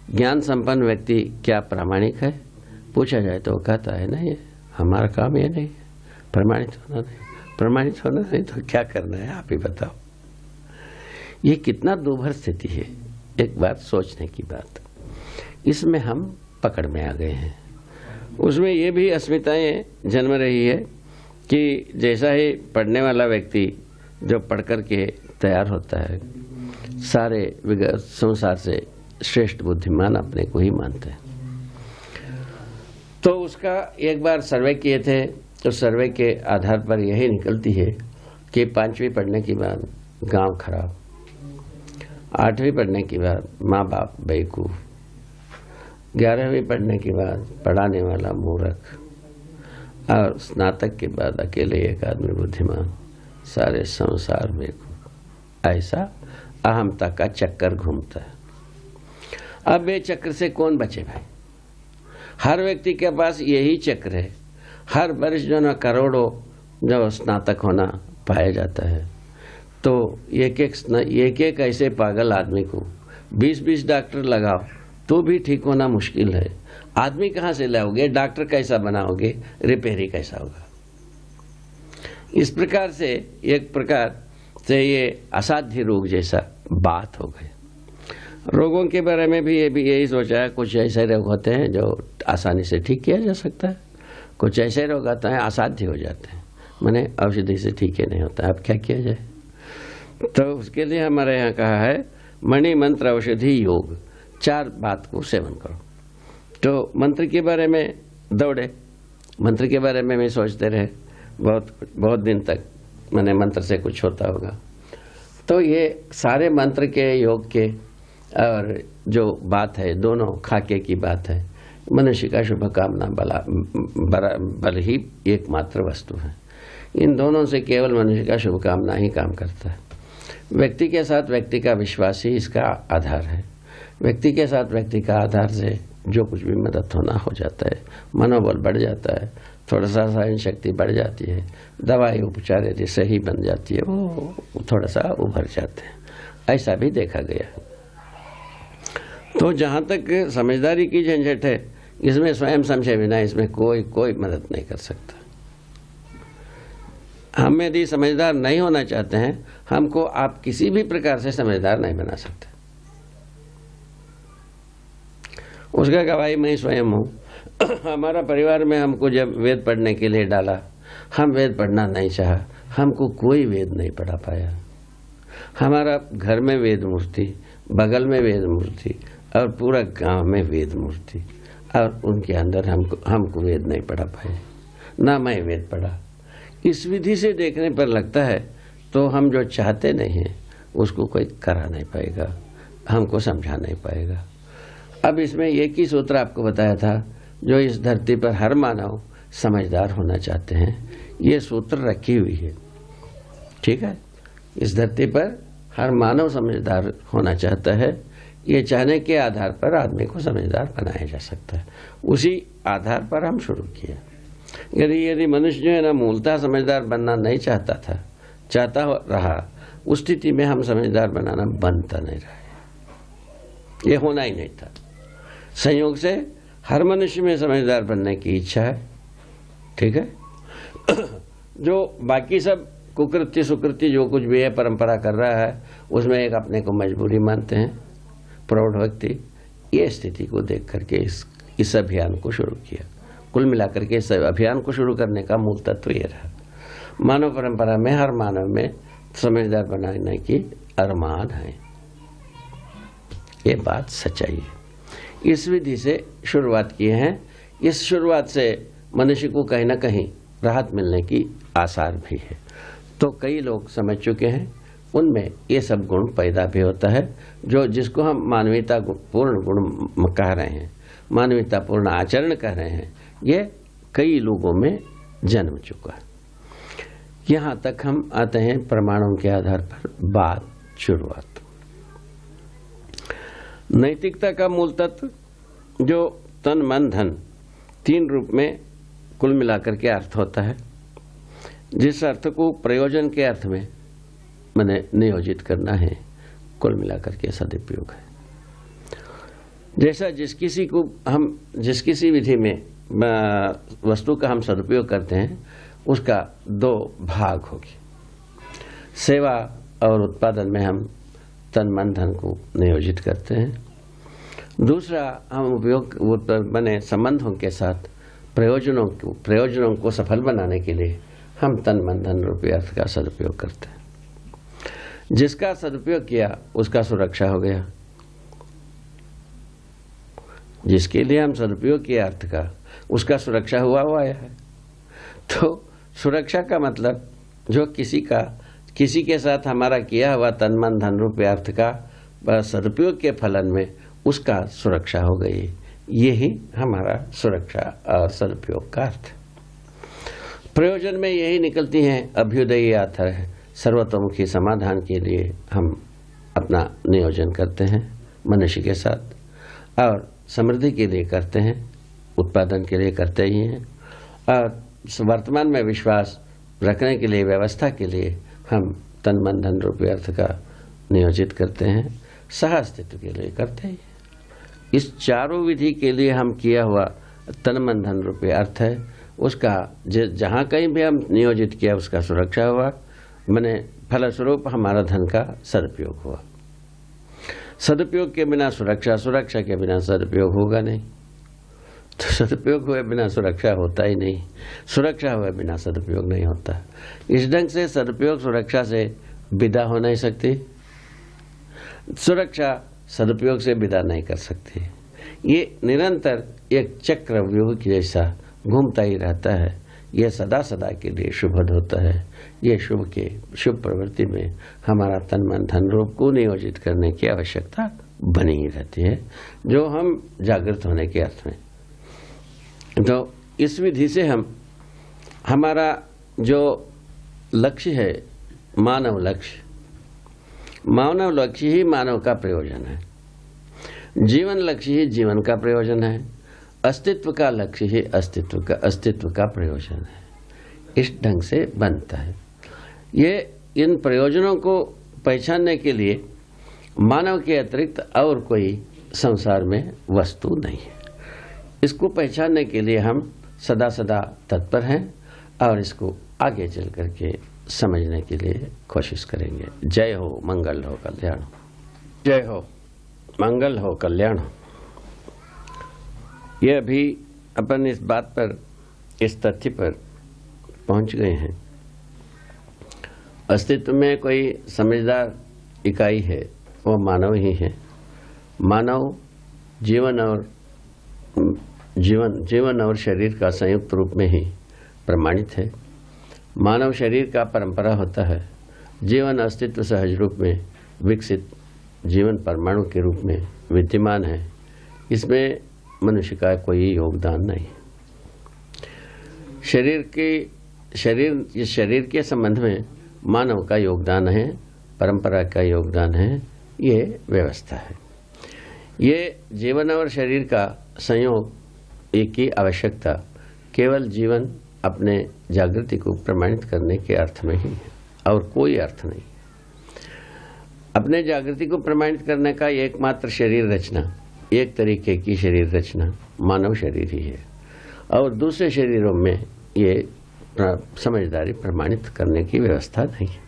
Speaker 2: ज्ञान संपन्न व्यक्ति क्या प्रामाणिक है? पूछा जाए तो वो कहता है नहीं, हमारा काम ये नहीं, प्रमाणित होना नहीं। प्रमाणित होना नहीं तो क्या करना है, आप ही बताओ। ये कितना दुर्भर स्थिति है, एक बात सोचने की बात। इसमें हम पकड़ में आ गए हैं। उसमें ये भी अस्मिताएं जन्म रही है कि जैसा ही पढ़ने वाला व्यक्ति जो पढ़ कर के तैयार होता है, सारे संसार से श्रेष्ठ बुद्धिमान अपने को ही मानते हैं। तो उसका एक बार सर्वे किए थे, तो सर्वे के आधार पर यही निकलती है कि 5वीं पढ़ने के बाद गांव खराब, 8वीं पढ़ने के बाद माँ बाप बेवकूफ, 11वीं पढ़ने के बाद पढ़ाने वाला मूर्ख, और स्नातक के बाद अकेले एक आदमी बुद्धिमान, सारे संसार बेवकूफ। ऐसा अहमता का चक्कर घूमता है। अब ये चक्र से कौन बचे भाई? हर व्यक्ति के पास यही चक्र है। हर वर्ष जो ना करोड़ों जो स्नातक होना पाया जाता है, तो एक एक ऐसे पागल आदमी को 20-20 डॉक्टर लगाओ तो भी ठीक होना मुश्किल है। आदमी कहाँ से लाओगे? डॉक्टर कैसा बनाओगे? रिपेयर ही कैसा होगा? इस प्रकार से एक प्रकार से ये असाध्य रोग जैसा बात हो गई। रोगों के बारे में भी यही सोचा है, कुछ ऐसे रोग होते हैं जो आसानी से ठीक किया जा सकता है, कुछ ऐसे रोग आते हैं असाध्य हो जाते हैं, माने औषधि से ठीक ही नहीं होता। अब क्या किया जाए? तो उसके लिए हमारे यहाँ कहा है मणि मंत्र औषधि योग, 4 बात को सेवन करो। तो मंत्र के बारे में दौड़े, मंत्र के बारे में भी सोचते रहे बहुत दिन तक, माने मंत्र से कुछ होता होगा। तो ये सारे मंत्र के, योग के और जो बात है, दोनों खाके की बात है। मनुष्य का शुभ कामना बल ही एकमात्र वस्तु है। इन दोनों से केवल मनुष्य का शुभ कामना ही काम करता है। व्यक्ति के साथ व्यक्ति का विश्वास ही इसका आधार है। व्यक्ति के साथ व्यक्ति का आधार से जो कुछ भी मदद होना हो जाता है, मनोबल बढ़ जाता है, थोड़ा सा सहन शक्ति बढ़ जाती है, दवाई उपचार यदि सही बन जाती है वो थोड़ा सा उभर जाते हैं। ऐसा भी देखा गया है। तो जहाँ तक समझदारी की झंझट है, इसमें स्वयं समझे बिना इसमें कोई मदद नहीं कर सकता। हम यदि समझदार नहीं होना चाहते हैं, हमको आप किसी भी प्रकार से समझदार नहीं बना सकते। उसका गवाही मैं स्वयं हूँ। हमारा परिवार में हमको जब वेद पढ़ने के लिए डाला, हम वेद पढ़ना नहीं चाहा, हमको कोई वेद नहीं पढ़ा पाया। हमारा घर में वेद मूर्ति, बगल में वेद मूर्ति और पूरा गांव में वेद मूर्ति, और उनके अंदर हमको वेद नहीं पढ़ा पाए, ना मैं वेद पढ़ा। इस विधि से देखने पर लगता है तो हम जो चाहते नहीं हैं उसको कोई करा नहीं पाएगा, हमको समझा नहीं पाएगा। अब इसमें एक ही सूत्र आपको बताया था, जो इस धरती पर हर मानव समझदार होना चाहते हैं, ये सूत्र रखी हुई है। ठीक है, इस धरती पर हर मानव समझदार होना चाहता है। ये चाहने के आधार पर आदमी को समझदार बनाया जा सकता है। उसी आधार पर हम शुरू किया। यदि मनुष्य जो है ना मूलतः समझदार बनना नहीं चाहता रहा, उस स्थिति में हम समझदार बनाना बनता नहीं रहा। ये होना ही नहीं था। संयोग से हर मनुष्य में समझदार बनने की इच्छा है। ठीक है, जो बाकी सब कुकृत्य सुकृत्य जो कुछ भी है परंपरा कर रहा है, उसमें एक अपने को मजबूरी मानते हैं प्रौढ़ व्यक्ति। ये स्थिति को देख करके इस अभियान को शुरू किया। कुल मिलाकर के इस अभियान को शुरू करने का मूल तत्व ये रहा। मानव परंपरा में हर मानव में समझदार बनाने की अरमान है। ये बात सच्चाई है। इस विधि से शुरुआत किए हैं। इस शुरुआत से मनुष्य को कहीं ना कहीं राहत मिलने की आसार भी है। तो कई लोग समझ चुके हैं, उनमें ये सब गुण पैदा भी होता है, जिसको हम मानवीयता पूर्ण गुण कह रहे हैं, मानवीयता पूर्ण आचरण कह रहे हैं, ये कई लोगों में जन्म चुका है। यहाँ तक हम आते हैं प्रमाणों के आधार पर बात शुरुआत। नैतिकता का मूल तत्व जो तन मन धन 3 रूप में कुल मिलाकर के अर्थ होता है, जिस अर्थ को प्रयोजन के अर्थ में मैंने नियोजित करना है, कुल मिलाकर के सदुपयोग है। जैसा जिस किसी विधि में वस्तु का हम सदुपयोग करते हैं, उसका 2 भाग होगी। सेवा और उत्पादन में हम तन मन धन को नियोजित करते हैं। दूसरा, हम उपयोग बने संबंधों के साथ प्रयोजनों को सफल बनाने के लिए हम तन मन धन रूपी अर्थ का सदुपयोग करते हैं। जिसका सदुपयोग किया उसका सुरक्षा हो गया। जिसके लिए हम सदुपयोग किया अर्थ का, उसका सुरक्षा हुआ है। तो सुरक्षा का मतलब जो किसी के साथ हमारा किया हुआ तन मन धन रूपी अर्थ का सदुपयोग के फलन में उसका सुरक्षा हो गई। यही हमारा सुरक्षा और सदुपयोग का अर्थ। प्रयोजन में यही निकलती हैं अभ्युदय यात्रा है। सर्वतोमुखी समाधान के लिए हम अपना नियोजन करते हैं मनुष्य के साथ, और समृद्धि के लिए करते हैं, उत्पादन के लिए करते ही हैं, और वर्तमान में विश्वास रखने के लिए, व्यवस्था के लिए हम तन मन धन रूपी अर्थ का नियोजित करते हैं, सह अस्तित्व के लिए करते हैं। इस चारों विधि के लिए हम किया हुआ तन मन धन रूपी अर्थ है, उसका जहाँ कहीं भी हम नियोजित किया उसका सुरक्षा हुआ, माने फलस्वरूप हमारा धन का सदुपयोग हुआ। सदुपयोग के बिना सुरक्षा, सुरक्षा के बिना सदुपयोग होगा नहीं, तो सदुपयोग हुए बिना सुरक्षा होता ही नहीं, सुरक्षा हुए बिना सदुपयोग नहीं होता। इस ढंग से सदुपयोग सुरक्षा से विदा हो नहीं सकती, सुरक्षा सदुपयोग से विदा नहीं कर सकती। ये निरंतर एक चक्रव्यूह की जैसा घूमता ही रहता है। यह सदा सदा के लिए शुभद होता है। ये शुभ प्रवृत्ति में हमारा तन मन धन रूप को नियोजित करने की आवश्यकता बनी ही रहती है, जो हम जागृत होने के अर्थ में। तो इस विधि से हम हमारा जो लक्ष्य है, मानव लक्ष्य ही मानव का प्रयोजन है, जीवन लक्ष्य ही जीवन का प्रयोजन है, अस्तित्व का लक्ष्य ही अस्तित्व का प्रयोजन है। इस ढंग से बनता है। ये इन प्रयोजनों को पहचानने के लिए मानव के अतिरिक्त और कोई संसार में वस्तु नहीं है। इसको पहचानने के लिए हम सदा सदा तत्पर हैं और इसको आगे चल करके समझने के लिए कोशिश करेंगे। जय हो, मंगल हो, कल्याण हो। जय हो, मंगल हो, कल्याण हो। ये अभी अपन इस बात पर, इस तथ्य पर पहुंच गए हैं, अस्तित्व में कोई समझदार इकाई है वो मानव ही है। मानव जीवन और शरीर का संयुक्त रूप में ही प्रमाणित है। मानव शरीर का परंपरा होता है, जीवन अस्तित्व सहज रूप में विकसित जीवन परमाणु के रूप में विद्यमान है। इसमें मनुष्य का कोई योगदान नहीं। शरीर के संबंध में मानव का योगदान है, परंपरा का योगदान है, ये व्यवस्था है। ये जीवन और शरीर का संयोग एक की आवश्यकता केवल जीवन अपने जागृति को प्रमाणित करने के अर्थ में ही है और कोई अर्थ नहीं। अपने जागृति को प्रमाणित करने का एकमात्र शरीर रचना, एक तरीके की शरीर रचना मानव शरीर ही है, और दूसरे शरीरों में ये समझदारी प्रमाणित करने की व्यवस्था नहीं है।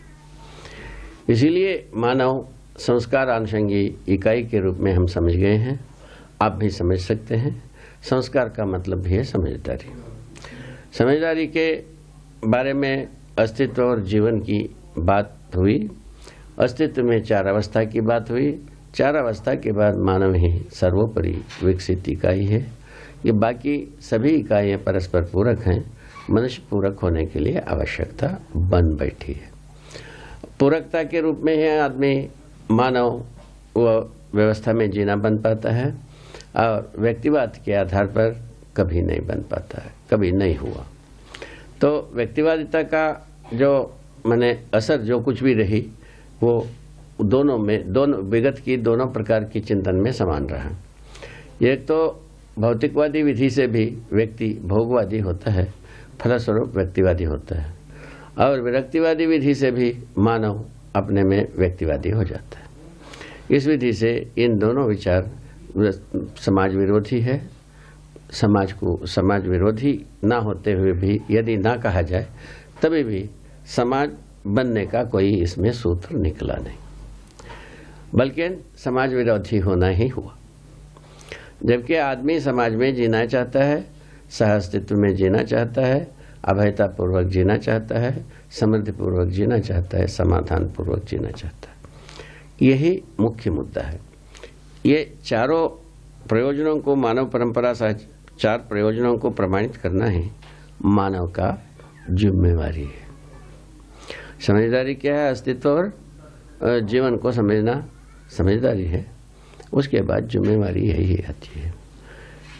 Speaker 2: इसीलिए मानव संस्कार आनुषंगी इकाई के रूप में हम समझ गए हैं। आप भी समझ सकते हैं। संस्कार का मतलब भी है समझदारी। समझदारी के बारे में अस्तित्व और जीवन की बात हुई। अस्तित्व में चार अवस्था की बात हुई। चार अवस्था के बाद मानव ही सर्वोपरि विकसित इकाई है। ये बाकी सभी इकाइयाँ परस्पर पूरक हैं। मनुष्य पूरक होने के लिए आवश्यकता बन बैठी है। पूरकता के रूप में ही आदमी मानव वो व्यवस्था में जीना बन पाता है, और व्यक्तिवाद के आधार पर कभी नहीं बन पाता है, कभी नहीं हुआ। तो व्यक्तिवादिता का जो माने असर जो कुछ भी रही, वो दोनों विगत की दोनों प्रकार की चिंतन में समान रहा। एक तो भौतिकवादी विधि से भी व्यक्ति भोगवादी होता है, फलस्वरूप व्यक्तिवादी होता है, और विरक्तिवादी विधि से भी मानव अपने में व्यक्तिवादी हो जाता है। इस विधि से इन दोनों विचार समाज विरोधी है। समाज विरोधी ना होते हुए भी यदि ना कहा जाए, तभी भी समाज बनने का कोई इसमें सूत्र निकला नहीं, बल्कि समाज विरोधी होना ही हुआ। जबकि आदमी समाज में जीना चाहता है, सह अस्तित्व में जीना चाहता है, अभयता पूर्वक जीना चाहता है, समृद्धि पूर्वक जीना चाहता है, समाधान पूर्वक जीना चाहता है। यही मुख्य मुद्दा है। ये चारों प्रयोजनों को, मानव परंपरा सह चार प्रयोजनों को प्रमाणित करना ही मानव का जिम्मेवारी है। समझदारी क्या है? अस्तित्व और जीवन को समझना, समझदारी है, उसके बाद जिम्मेवारी यही आती है।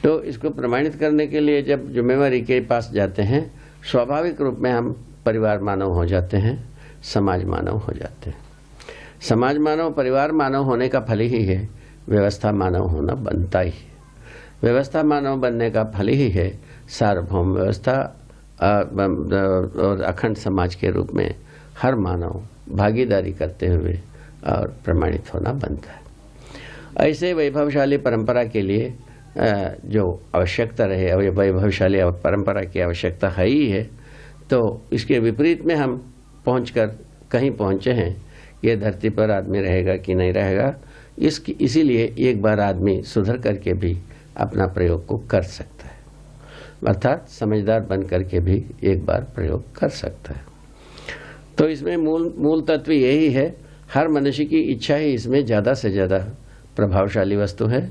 Speaker 2: तो इसको प्रमाणित करने के लिए जब जिम्मेवारी के पास जाते हैं, स्वाभाविक रूप में हम परिवार मानव हो जाते हैं, समाज मानव हो जाते हैं। समाज मानव, परिवार मानव होने का फल ही है व्यवस्था मानव होना बनता ही है। व्यवस्था मानव बनने का फल ही है सार्वभौम व्यवस्था और अखंड समाज के रूप में हर मानव भागीदारी करते हुए और प्रमाणित होना बनता है। ऐसे वैभवशाली परंपरा के लिए जो आवश्यकता रहे, वैभवशाली परंपरा की आवश्यकता है ही है, तो इसके विपरीत में हम पहुंचकर कहीं पहुंचे हैं। ये धरती पर आदमी रहेगा कि नहीं रहेगा, इसीलिए एक बार आदमी सुधर करके भी अपना प्रयोग को कर सकता है, अर्थात समझदार बन करके भी एक बार प्रयोग कर सकता है। तो इसमें मूल तत्व यही है, हर मनुष्य की इच्छा ही इसमें ज़्यादा से ज़्यादा प्रभावशाली वस्तु है।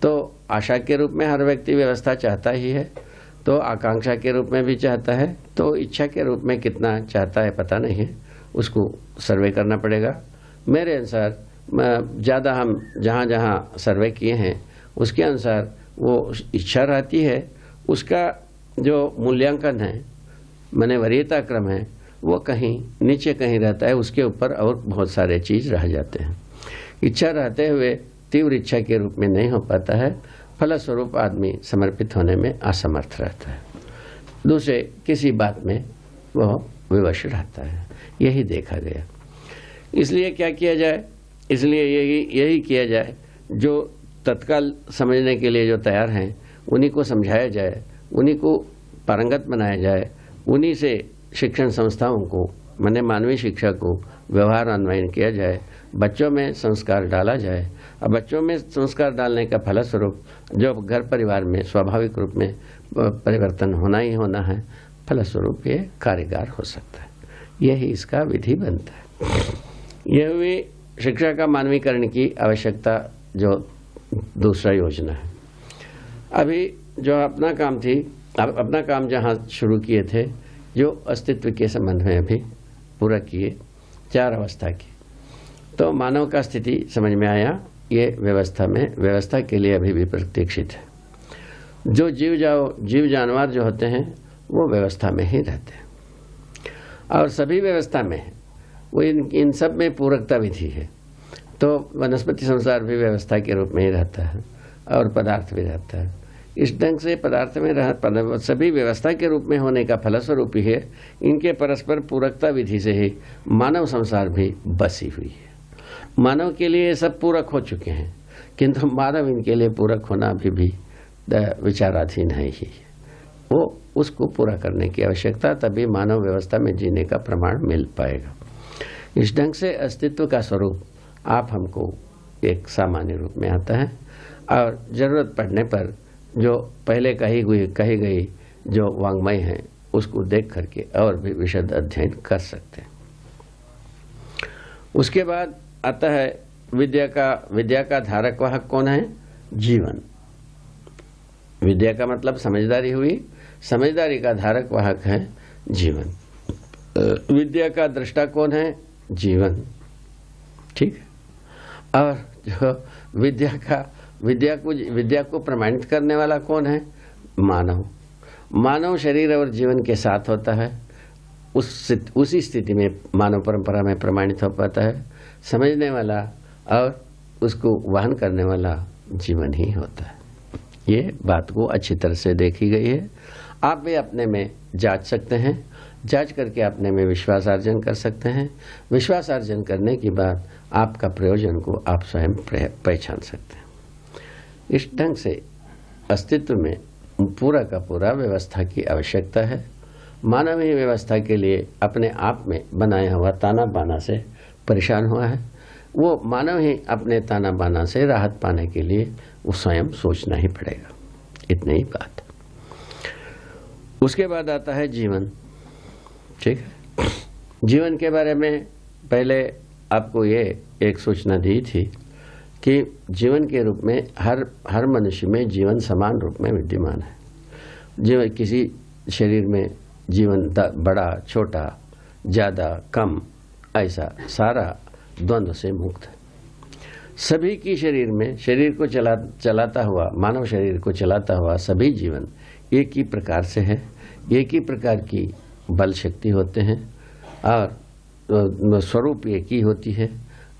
Speaker 2: तो आशा के रूप में हर व्यक्ति व्यवस्था चाहता ही है, तो आकांक्षा के रूप में भी चाहता है, तो इच्छा के रूप में कितना चाहता है पता नहीं है, उसको सर्वे करना पड़ेगा। मेरे अनुसार ज़्यादा हम जहाँ जहाँ सर्वे किए हैं उसके अनुसार वो इच्छा रहती है, उसका जो मूल्यांकन है, माने वरीयता क्रम है, वो कहीं नीचे कहीं रहता है, उसके ऊपर और बहुत सारे चीज़ रह जाते हैं। इच्छा रहते हुए तीव्र इच्छा के रूप में नहीं हो पाता है, फलस्वरूप आदमी समर्पित होने में असमर्थ रहता है, दूसरे किसी बात में वह विवश रहता है। यही देखा गया। इसलिए क्या किया जाए, इसलिए यही किया जाए, जो तत्काल समझने के लिए जो तैयार हैं उन्हीं को समझाया जाए, उन्हीं को पारंगत बनाया जाए, उन्हीं से शिक्षण संस्थाओं को, माने मानवीय शिक्षा को व्यवहार अन्वयन किया जाए, बच्चों में संस्कार डाला जाए। अब बच्चों में संस्कार डालने का फलस्वरूप जो घर परिवार में स्वाभाविक रूप में परिवर्तन होना ही होना है, फलस्वरूप ये कार्यगार हो सकता है। यही इसका विधि बनता है। यह हुई शिक्षा का मानवीकरण की आवश्यकता जो दूसरा योजना है। अभी जो अपना काम थी, अपना काम जहाँ शुरू किए थे, जो अस्तित्व के संबंध में अभी पूरा किए 4 अवस्था की, तो मानव का स्थिति समझ में आया। ये व्यवस्था के लिए अभी भी प्रतीक्षित है। जो जीव जानवर जो होते हैं वो व्यवस्था में ही रहते हैं, और सभी व्यवस्था में है, वो इन सब में पूरकता विधि है। तो वनस्पति संसार भी व्यवस्था के रूप में ही रहता है, और पदार्थ भी रहता है। इस ढंग से पदार्थ में सभी व्यवस्था के रूप में होने का फलस्वरूप ही है, इनके परस्पर पूरकता विधि से ही मानव संसार भी बसी हुई है। मानव के लिए ये सब पूरक हो चुके हैं, किंतु मानव इनके लिए पूरक होना अभी भी विचाराधीन है ही। वो उसको पूरा करने की आवश्यकता, तभी मानव व्यवस्था में जीने का प्रमाण मिल पाएगा। इस ढंग से अस्तित्व का स्वरूप आप हमको एक सामान्य रूप में आता है, और जरूरत पड़ने पर जो पहले कही गई जो वाङ्मय है उसको देख करके और भी विशद अध्ययन कर सकते हैं। उसके बाद आता है विद्या का धारक वाहक कौन है? जीवन। विद्या का मतलब समझदारी हुई, समझदारी का धारक वाहक है जीवन। विद्या का दृष्टा कौन है? जीवन। ठीक है। और जो विद्या को प्रमाणित करने वाला कौन है? मानव। मानव शरीर और जीवन के साथ होता है, उसी स्थिति में मानव परंपरा में प्रमाणित हो पाता है। समझने वाला और उसको वहन करने वाला जीवन ही होता है। ये बात को अच्छी तरह से देखी गई है। आप भी अपने में जांच सकते हैं, जांच करके अपने में विश्वास अर्जन कर सकते हैं। विश्वास अर्जन करने के बाद आपका प्रयोजन को आप स्वयं पहचान सकते हैं। इस ढंग से अस्तित्व में पूरा का पूरा व्यवस्था की आवश्यकता है। मानव ही व्यवस्था के लिए अपने आप में बनाया हुआ ताना बाना से परेशान हुआ है। वो मानव ही अपने ताना बाना से राहत पाने के लिए वो स्वयं सोचना ही पड़ेगा। इतनी ही बात। उसके बाद आता है जीवन। ठीक है। जीवन के बारे में पहले आपको ये एक सूचना दी थी कि जीवन के रूप में हर मनुष्य में जीवन समान रूप में विद्यमान है। जीवन किसी शरीर में जीवन बड़ा छोटा ज़्यादा कम ऐसा सारा द्वंद्व से मुक्त है। सभी की शरीर में, शरीर को चलाता हुआ, मानव शरीर को चलाता हुआ सभी जीवन एक ही प्रकार से है, एक ही प्रकार की बल शक्ति होते हैं और स्वरूप एक ही होती है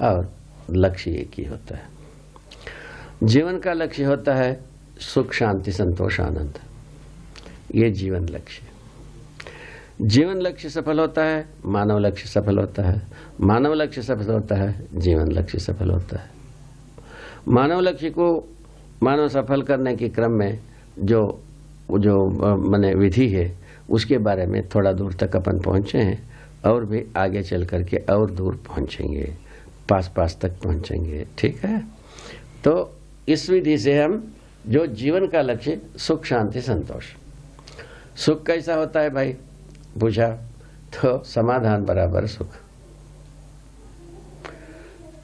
Speaker 2: और लक्ष्य एक ही होता है। जीवन का लक्ष्य होता है सुख, शांति, संतोष, आनंद। ये जीवन लक्ष्य। जीवन लक्ष्य सफल होता है, मानव लक्ष्य सफल होता है। मानव लक्ष्य सफल होता है, जीवन लक्ष्य सफल होता है। मानव लक्ष्य को मानव सफल करने के क्रम में जो माने विधि है, उसके बारे में थोड़ा दूर तक अपन पहुंचे हैं और भी आगे चल करके और दूर पहुंचेंगे, पास तक पहुंचेंगे। ठीक है। तो इस विधि से हम जो जीवन का लक्ष्य सुख, शांति, संतोष। सुख कैसा होता है भाई, पूछा तो समाधान बराबर सुख।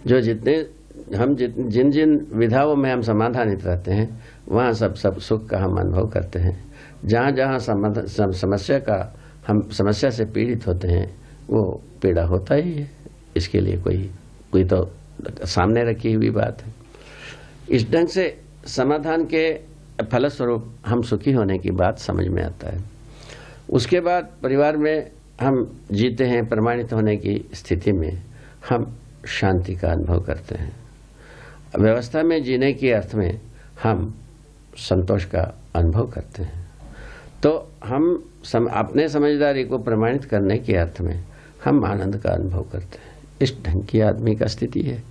Speaker 2: जो जिन जिन विधाओं में हम समाधानित रहते हैं, वहाँ सब सुख का हम अनुभव करते हैं। जहाँ जहाँ हम समस्या से पीड़ित होते हैं, वो पीड़ा होता ही है। इसके लिए कोई तो सामने रखी हुई बात है। इस ढंग से समाधान के फलस्वरूप हम सुखी होने की बात समझ में आता है। उसके बाद परिवार में हम जीते हैं, प्रमाणित होने की स्थिति में हम शांति का अनुभव करते हैं। व्यवस्था में जीने के अर्थ में हम संतोष का अनुभव करते हैं। तो हम अपने समझदारी को प्रमाणित करने के अर्थ में हम आनंद का अनुभव करते हैं। इस ढंग की आदमी का स्थिति है।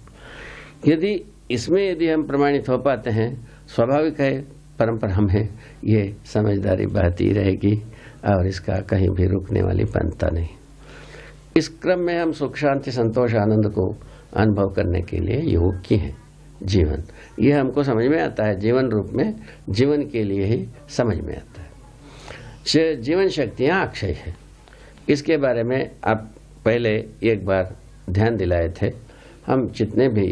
Speaker 2: यदि हम प्रमाणित हो पाते हैं, स्वाभाविक है परंपरा हमें ये समझदारी बहती रहेगी और इसका कहीं भी रुकने वाली बनता नहीं। इस क्रम में हम सुख, शांति, संतोष, आनंद को अनुभव करने के लिए योग्य हैं। जीवन ये हमको समझ में आता है, जीवन रूप में जीवन के लिए ही समझ में आता है। जीवन शक्तियाँ अक्षय है, इसके बारे में आप पहले एक बार ध्यान दिलाए थे। हम जितने भी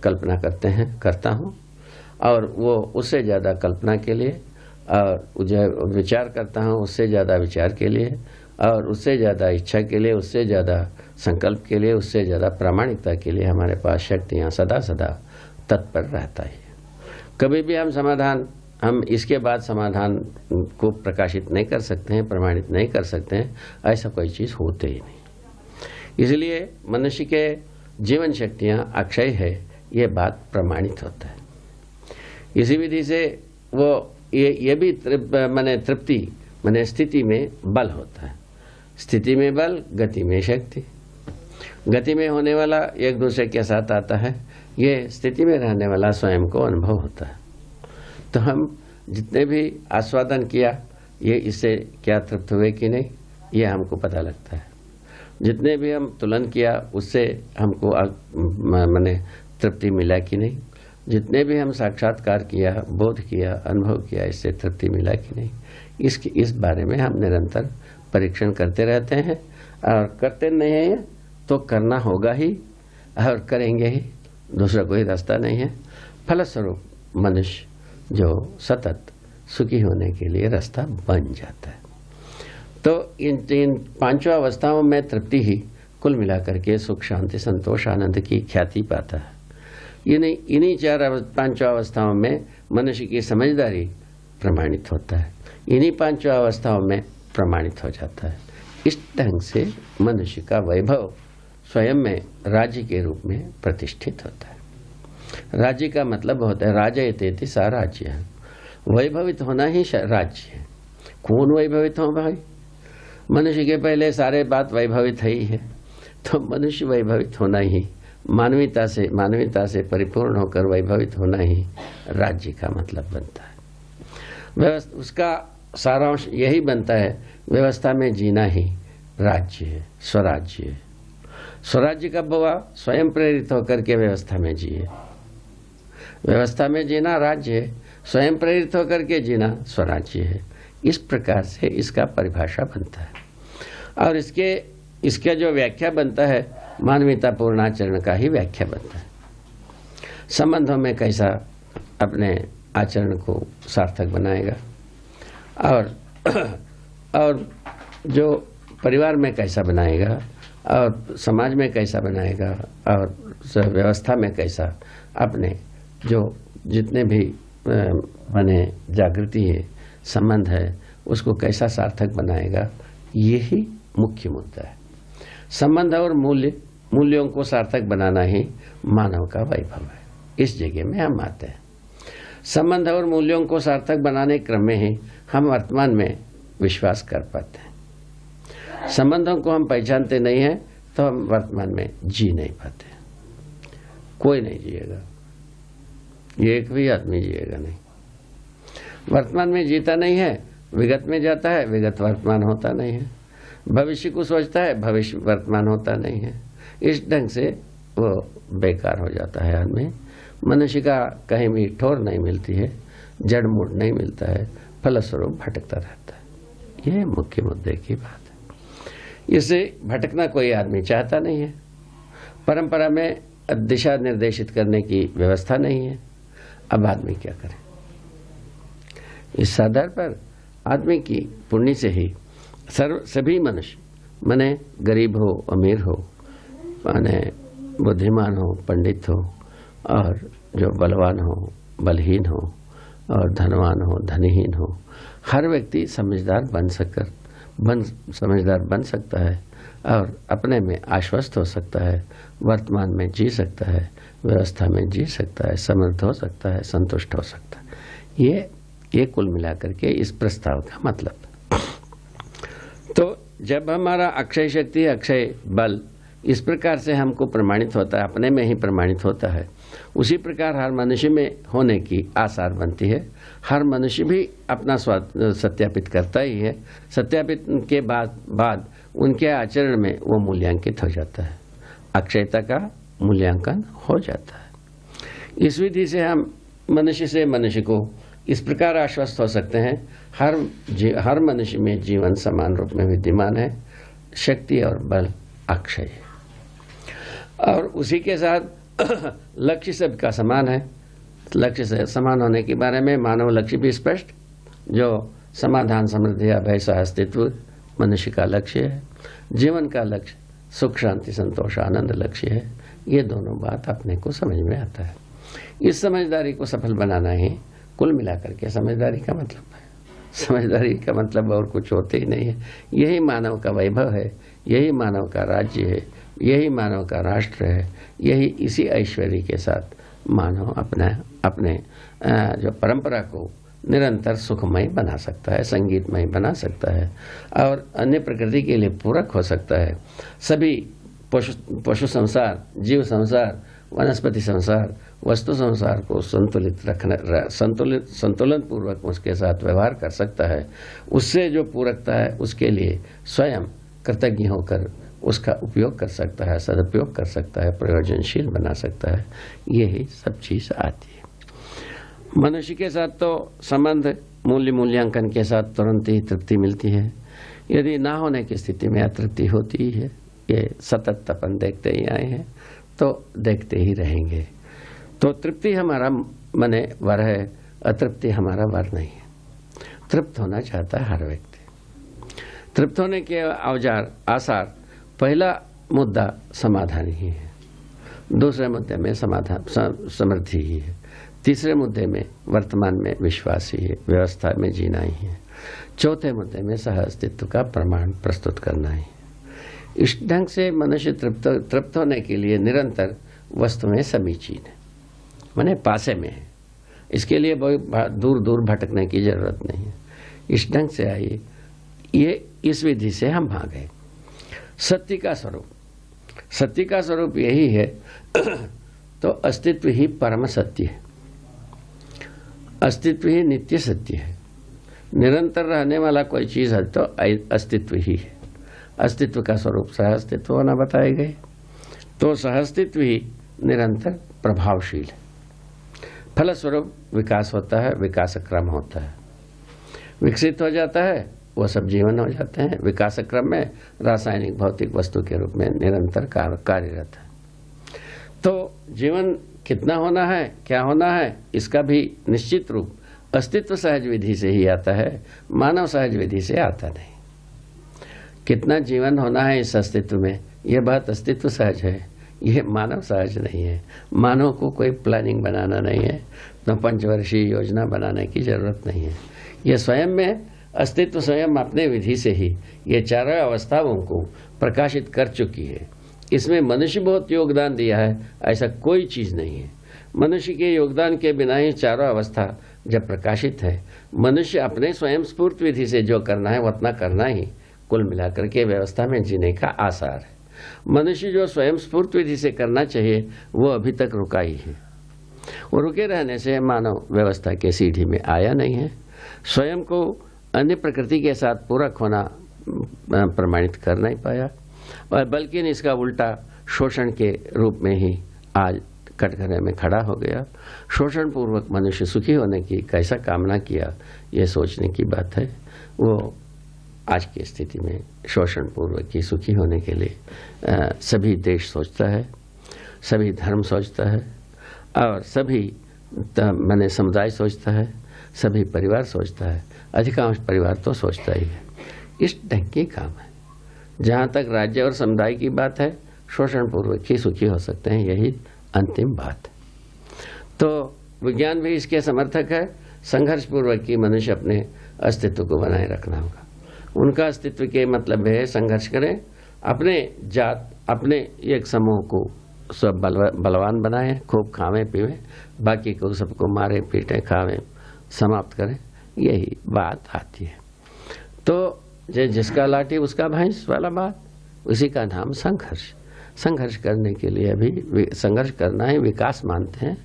Speaker 2: कल्पना करता हूँ और वो उससे ज़्यादा कल्पना के लिए, और जो विचार करता हूँ उससे ज़्यादा विचार के लिए, और उससे ज़्यादा इच्छा के लिए, उससे ज़्यादा संकल्प के लिए, उससे ज़्यादा प्रामाणिकता के लिए हमारे पास शक्तियाँ सदा तत्पर रहता है। कभी भी हम इसके बाद समाधान को प्रकाशित नहीं कर सकते हैं, प्रमाणित नहीं कर सकते हैं, ऐसा कोई चीज़ होते ही नहीं। इसलिए मनुष्य के जीवन शक्तियाँ अक्षय है, ये बात प्रमाणित होता है। इसी विधि से वो ये भी तृप्ति स्थिति में बल होता है। स्थिति में बल, गति में शक्ति। गति में होने वाला एक दूसरे के साथ आता है, ये स्थिति में रहने वाला स्वयं को अनुभव होता है। तो हम जितने भी आस्वादन किया, ये इससे क्या तृप्त हुए कि नहीं, ये हमको पता लगता है। जितने भी हम तुलन किया, उससे हमको तृप्ति मिला कि नहीं। जितने भी हम साक्षात्कार किया, बोध किया, अनुभव किया, इससे तृप्ति मिला कि नहीं, इस बारे में हम निरंतर परीक्षण करते रहते हैं। और करते नहीं हैं तो करना होगा ही, और करेंगे ही, दूसरा कोई रास्ता नहीं है। फलस्वरूप मनुष्य जो सतत सुखी होने के लिए रास्ता बन जाता है। तो इन पांचों अवस्थाओं में तृप्ति ही कुल मिलाकर के सुख, शांति, संतोष, आनंद की ख्याति पाता है। इन्हीं पांचों अवस्थाओं में मनुष्य की समझदारी प्रमाणित होता है, इन्हीं पांचों अवस्थाओं में प्रमाणित हो जाता है। इस ढंग से मनुष्य का वैभव स्वयं में राज्य के रूप में प्रतिष्ठित होता है। राज्य का मतलब होता है राजयतेति सा राज्य है। वैभवित होना ही राज्य है। कौन वैभवित हो भाई? मनुष्य के पहले सारे बात वैभवित है ही है, तो मनुष्य वैभवित होना ही, मानवीयता से परिपूर्ण होकर वैभवित होना ही राज्य का मतलब बनता है। उसका सारांश यही बनता है, व्यवस्था में जीना ही राज्य है, स्वराज्य है। स्वराज्य कब हुआ? स्वयं प्रेरित होकर के व्यवस्था में जिए। व्यवस्था में जीना राज्य है, स्वयं प्रेरित होकर के जीना स्वराज्य है। इस प्रकार से इसका परिभाषा बनता है। और इसका जो व्याख्या बनता है, मानवीयतापूर्ण आचरण का ही व्याख्या बनता है। संबंधों में कैसा अपने आचरण को सार्थक बनाएगा, और जो परिवार में कैसा बनाएगा, और समाज में कैसा बनाएगा और व्यवस्था में कैसा अपने जो जितने भी बने जागृति है, संबंध है, उसको कैसा सार्थक बनाएगा, यही मुख्य मुद्दा है। संबंध और मूल्यों को सार्थक बनाना ही मानव का वैभव है। इस जगह में हम आते हैं। संबंध और मूल्यों को सार्थक बनाने क्रम में ही हम वर्तमान में विश्वास कर पाते हैं। संबंधों को हम पहचानते नहीं हैं तो हम वर्तमान में जी नहीं पाते। कोई नहीं जिएगा, ये एक भी आदमी जिएगा नहीं। वर्तमान में जीता नहीं है, विगत में जाता है, विगत वर्तमान होता नहीं है। भविष्य को सोचता है, भविष्य वर्तमान होता नहीं है। इस ढंग से वो बेकार हो जाता है आदमी। मनुष्य का कहीं भी ठोर नहीं मिलती है, जड़ मूड नहीं मिलता है, फलस्वरूप भटकता रहता है। यह मुख्य मुद्दे की बात है। इससे भटकना कोई आदमी चाहता नहीं है। परंपरा में दिशा निर्देशित करने की व्यवस्था नहीं है। अब आदमी क्या करे? इस आधार पर आदमी की पुण्य से ही सभी मनुष्य, माने गरीब हो, अमीर हो, माने बुद्धिमान हो, पंडित हो, और जो बलवान हो, बलहीन हो, और धनवान हो, धनहीन हो, हर व्यक्ति समझदार बन सकता है और अपने में आश्वस्त हो सकता है, वर्तमान में जी सकता है, व्यवस्था में जी सकता है, समर्थ हो सकता है, संतुष्ट हो सकता है। ये कुल मिलाकर के इस प्रस्ताव का मतलब। तो जब हमारा अक्षय शक्ति, अक्षय बल इस प्रकार से हमको प्रमाणित होता है, अपने में ही प्रमाणित होता है, उसी प्रकार हर मनुष्य में होने की आसार बनती है। हर मनुष्य भी अपना सत्यापित करता ही है। सत्यापित के बाद उनके आचरण में वो मूल्यांकित हो जाता है, अक्षयता का मूल्यांकन हो जाता है। इस विधि से हम मनुष्य से मनुष्य को इस प्रकार आश्वस्त हो सकते हैं, हर मनुष्य में जीवन समान रूप में विद्यमान है, शक्ति और बल अक्षय है, और उसी के साथ लक्ष्य सबका समान है। लक्ष्य से समान होने के बारे में मानव लक्ष्य भी स्पष्ट, जो समाधान, समृद्धि, अभय, अस्तित्व मनुष्य का लक्ष्य है। जीवन का लक्ष्य सुख, शांति, संतोष, आनंद लक्ष्य है। ये दोनों बात अपने को समझ में आता है। इस समझदारी को सफल बनाना ही कुल मिलाकर के समझदारी का मतलब है। समझदारी का मतलब और कुछ होते ही नहीं है। यही मानव का वैभव है, यही मानव का राज्य है, यही मानव का राष्ट्र है। यही इसी ऐश्वर्य के साथ मानव अपने जो परंपरा को निरंतर सुखमय बना सकता है, संगीतमय बना सकता है, और अन्य प्रकृति के लिए पूरक हो सकता है। सभी पशु संसार, जीव संसार, वनस्पति संसार, वस्तु संसार को संतुलन पूर्वक उसके साथ व्यवहार कर सकता है। उससे जो पूरकता है उसके लिए स्वयं कृतज्ञ होकर उसका उपयोग कर सकता है, सदुपयोग कर सकता है, प्रयोजनशील बना सकता है। यही सब चीज आती है। मनुष्य के साथ तो संबंध मूल्यांकन के साथ तुरंत ही तृप्ति मिलती है। यदि ना होने की स्थिति में अतृप्ति होती ही है। ये सतत अपन देखते ही आए हैं, तो देखते ही रहेंगे। तो तृप्ति हमारा मने वर है, अतृप्ति हमारा वर नहीं है। तृप्त होना चाहता है हर व्यक्ति। तृप्त होने के औजार, आसार, पहला मुद्दा समाधान ही है, दूसरे मुद्दे में समृद्धि ही है, तीसरे मुद्दे में वर्तमान में विश्वास ही है, व्यवस्था में जीना ही है, चौथे मुद्दे में सह अस्तित्व का प्रमाण प्रस्तुत करना ही है। इस ढंग से मनुष्य तृप्त होने के लिए निरंतर वस्तु में समीचीन है, माने पासे में है। इसके लिए बहुत दूर दूर भटकने की जरूरत नहीं है। इस ढंग से आइए, ये इस विधि से हम आ गए। सत्य का स्वरूप यही है। तो अस्तित्व ही परम सत्य है, अस्तित्व ही नित्य सत्य है। निरंतर रहने वाला कोई चीज है तो अस्तित्व ही है। अस्तित्व का स्वरूप सह अस्तित्व होना बताए गए। तो सह अस्तित्व ही निरंतर प्रभावशील है। फलस्वरूप विकास होता है, विकास क्रम होता है, विकसित हो जाता है, वो सब जीवन हो जाते हैं। विकास क्रम में रासायनिक भौतिक वस्तु के रूप में निरंतर कार्यरत है। तो जीवन कितना होना है, क्या होना है, इसका भी निश्चित रूप अस्तित्व सहज विधि से ही आता है, मानव सहज विधि से आता नहीं। कितना जीवन होना है इस अस्तित्व में, यह बात अस्तित्व सहज है, यह मानव सहज नहीं है। मानव को कोई प्लानिंग बनाना नहीं है, तो पंचवर्षीय योजना बनाने की जरूरत नहीं है। यह स्वयं में अस्तित्व स्वयं अपने विधि से ही ये चारों अवस्थाओं को प्रकाशित कर चुकी है। इसमें मनुष्य बहुत योगदान दिया है, ऐसा कोई चीज नहीं है। मनुष्य के योगदान के बिना ही चारों अवस्था जब प्रकाशित है, मनुष्य अपने स्वयं स्फूर्त विधि से जो करना है वो उतना करना ही कुल मिलाकर के व्यवस्था में जीने का आसार है। मनुष्य जो स्वयं स्फूर्त विधि से करना चाहिए वो अभी तक रुका ही है। वो रुके रहने से मानव व्यवस्था के सीढ़ी में आया नहीं है, स्वयं को अन्य प्रकृति के साथ पूरक होना प्रमाणित कर नहीं पाया, और बल्कि इसका उल्टा शोषण के रूप में ही आज कटघरे में खड़ा हो गया। शोषण पूर्वक मनुष्य सुखी होने की कैसा कामना किया, यह सोचने की बात है। वो आज की स्थिति में शोषण पूर्वक ही सुखी होने के लिए सभी देश सोचता है, सभी धर्म सोचता है, और सभी माने समुदाय सोचता है, सभी परिवार सोचता है। अधिकांश परिवार तो सोचता ही है। इस ढंग की काम है। जहाँ तक राज्य और समुदाय की बात है, शोषण पूर्वक ही सुखी हो सकते हैं, यही अंतिम बात है। तो विज्ञान भी इसके समर्थक है। संघर्ष पूर्वक ही मनुष्य अपने अस्तित्व को बनाए रखना होगा। उनका अस्तित्व के मतलब है संघर्ष करें, अपने जात अपने एक समूह को सब बलवान बनाए, खूब खावे पीवे, बाकी को सबको मारे पीटे खावे समाप्त करें, यही बात आती है। तो जिसका लाठी उसका भैंस वाला बात, उसी का नाम संघर्ष। संघर्ष करने के लिए अभी संघर्ष करना है, विकास मानते हैं।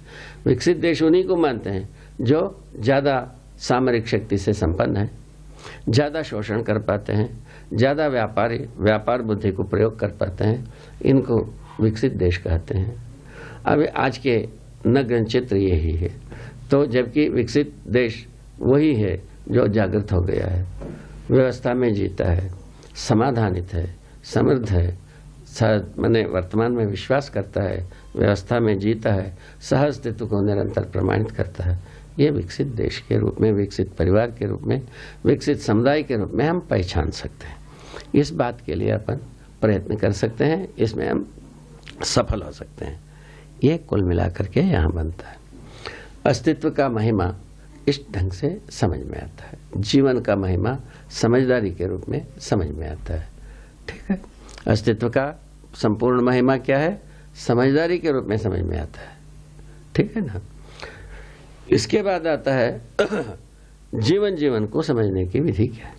Speaker 2: विकसित देश उन्हीं को मानते हैं जो ज़्यादा सामरिक शक्ति से संपन्न है, ज़्यादा शोषण कर पाते हैं, ज़्यादा व्यापार बुद्धि को प्रयोग कर पाते हैं, इनको विकसित देश कहते हैं। अब आज के नग्न चित्र यही है। तो जबकि विकसित देश वही है जो जागृत हो गया है, व्यवस्था में जीता है, समाधानित है, समृद्ध है, मैंने वर्तमान में विश्वास करता है, व्यवस्था में जीता है, सह अस्तित्व को निरंतर प्रमाणित करता है। ये विकसित देश के रूप में, विकसित परिवार के रूप में, विकसित समुदाय के रूप में हम पहचान सकते हैं। इस बात के लिए अपन प्रयत्न कर सकते हैं, इसमें हम सफल हो सकते हैं। ये कुल मिलाकर के यहाँ बनता है। अस्तित्व का महिमा इस ढंग से समझ में आता है, जीवन का महिमा समझदारी के रूप में समझ में आता है। ठीक है, अस्तित्व का संपूर्ण महिमा क्या है, समझदारी के रूप में समझ में आता है। ठीक है ना। इसके बाद आता है जीवन को समझने की विधि क्या है।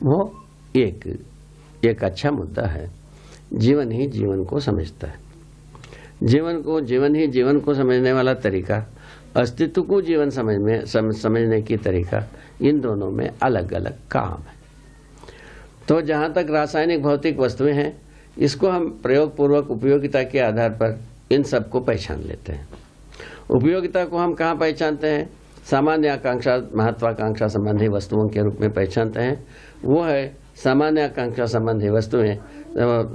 Speaker 2: वो एक अच्छा मुद्दा है। जीवन ही जीवन को समझता है। जीवन ही जीवन को समझने वाला तरीका, अस्तित्व को जीवन समझने की तरीका, इन दोनों में अलग अलग काम है। तो जहाँ तक रासायनिक भौतिक वस्तुएं हैं, इसको हम प्रयोग पूर्वक उपयोगिता के आधार पर इन सबको पहचान लेते हैं। उपयोगिता को हम कहाँ पहचानते हैं? सामान्य आकांक्षा महत्वाकांक्षा संबंधी वस्तुओं के रूप में पहचानते हैं। वो है सामान्य आकांक्षा संबंधी वस्तुएं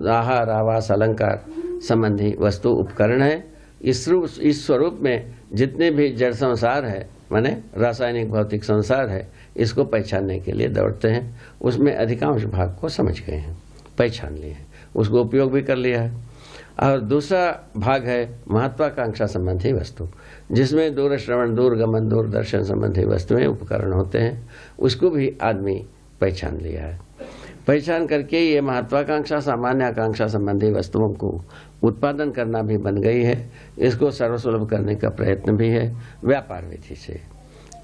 Speaker 2: आहार, आवास, अलंकार संबंधी वस्तु उपकरण है। इस स्वरूप में जितने भी जड़ संसार है, माने रासायनिक भौतिक संसार है, इसको पहचानने के लिए दौड़ते हैं। उसमें अधिकांश भाग को समझ गए हैं, पहचान लिए हैं, उसको उपयोग भी कर लिया है। और दूसरा भाग है महत्वाकांक्षा संबंधी वस्तु, जिसमें दूर श्रवण, दूरगमन, दूरदर्शन संबंधी वस्तुएं उपकरण होते हैं, उसको भी आदमी पहचान लिया है। पहचान करके ये महत्वाकांक्षा सामान्य आकांक्षा संबंधी वस्तुओं को उत्पादन करना भी बन गई है। इसको सर्वसुलभ करने का प्रयत्न भी है व्यापार विधि से।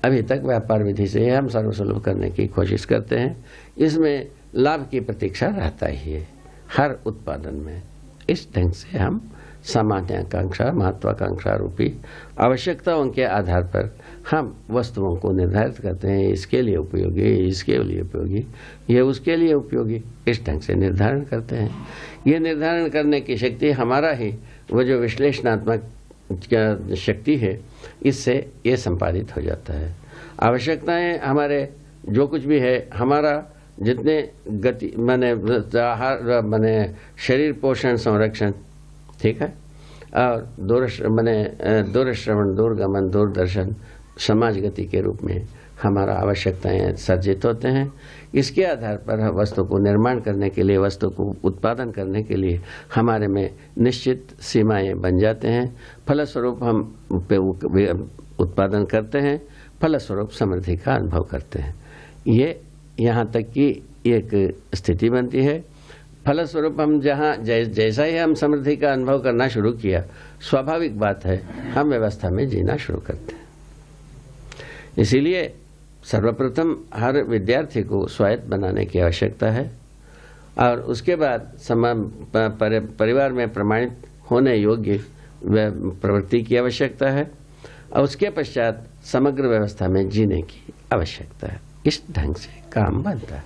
Speaker 2: अभी तक व्यापार विधि से हम सर्वसुलभ करने की कोशिश करते हैं। इसमें लाभ की प्रतीक्षा रहता ही है हर उत्पादन में। इस ढंग से हम सामान्य आकांक्षा महत्वाकांक्षा रूपी आवश्यकताओं के आधार पर हम वस्तुओं को निर्धारित करते हैं। इसके लिए उपयोगी, इसके लिए उपयोगी, ये उसके लिए उपयोगी, इस ढंग से निर्धारण करते हैं। ये निर्धारण करने की शक्ति हमारा ही वो जो विश्लेषणात्मक शक्ति है, इससे ये संपादित हो जाता है। आवश्यकताएं हमारे जो कुछ भी है, हमारा जितने गति आहार शरीर पोषण संरक्षण, ठीक है, और दूर श्रवण, दूरगमन, दूरदर्शन, समाज गति के रूप में हमारा आवश्यकताएं सर्जित होते हैं। इसके आधार पर वस्तु को निर्माण करने के लिए, वस्तु को उत्पादन करने के लिए हमारे में निश्चित सीमाएं बन जाते हैं। फलस्वरूप हम उत्पादन करते हैं, फलस्वरूप समृद्धि का अनुभव करते हैं। ये यहाँ तक की एक स्थिति बनती है। फलस्वरूप हम जहाँ जैसा ही हम समृद्धि का अनुभव करना शुरू किया, स्वाभाविक बात है हम व्यवस्था में जीना शुरू करते हैं। इसीलिए सर्वप्रथम हर विद्यार्थी को स्वायत्त बनाने की आवश्यकता है और उसके बाद परिवार में प्रमाणित होने योग्य प्रवृत्ति की आवश्यकता है और उसके पश्चात समग्र व्यवस्था में जीने की आवश्यकता है। इस ढंग से काम बनता है।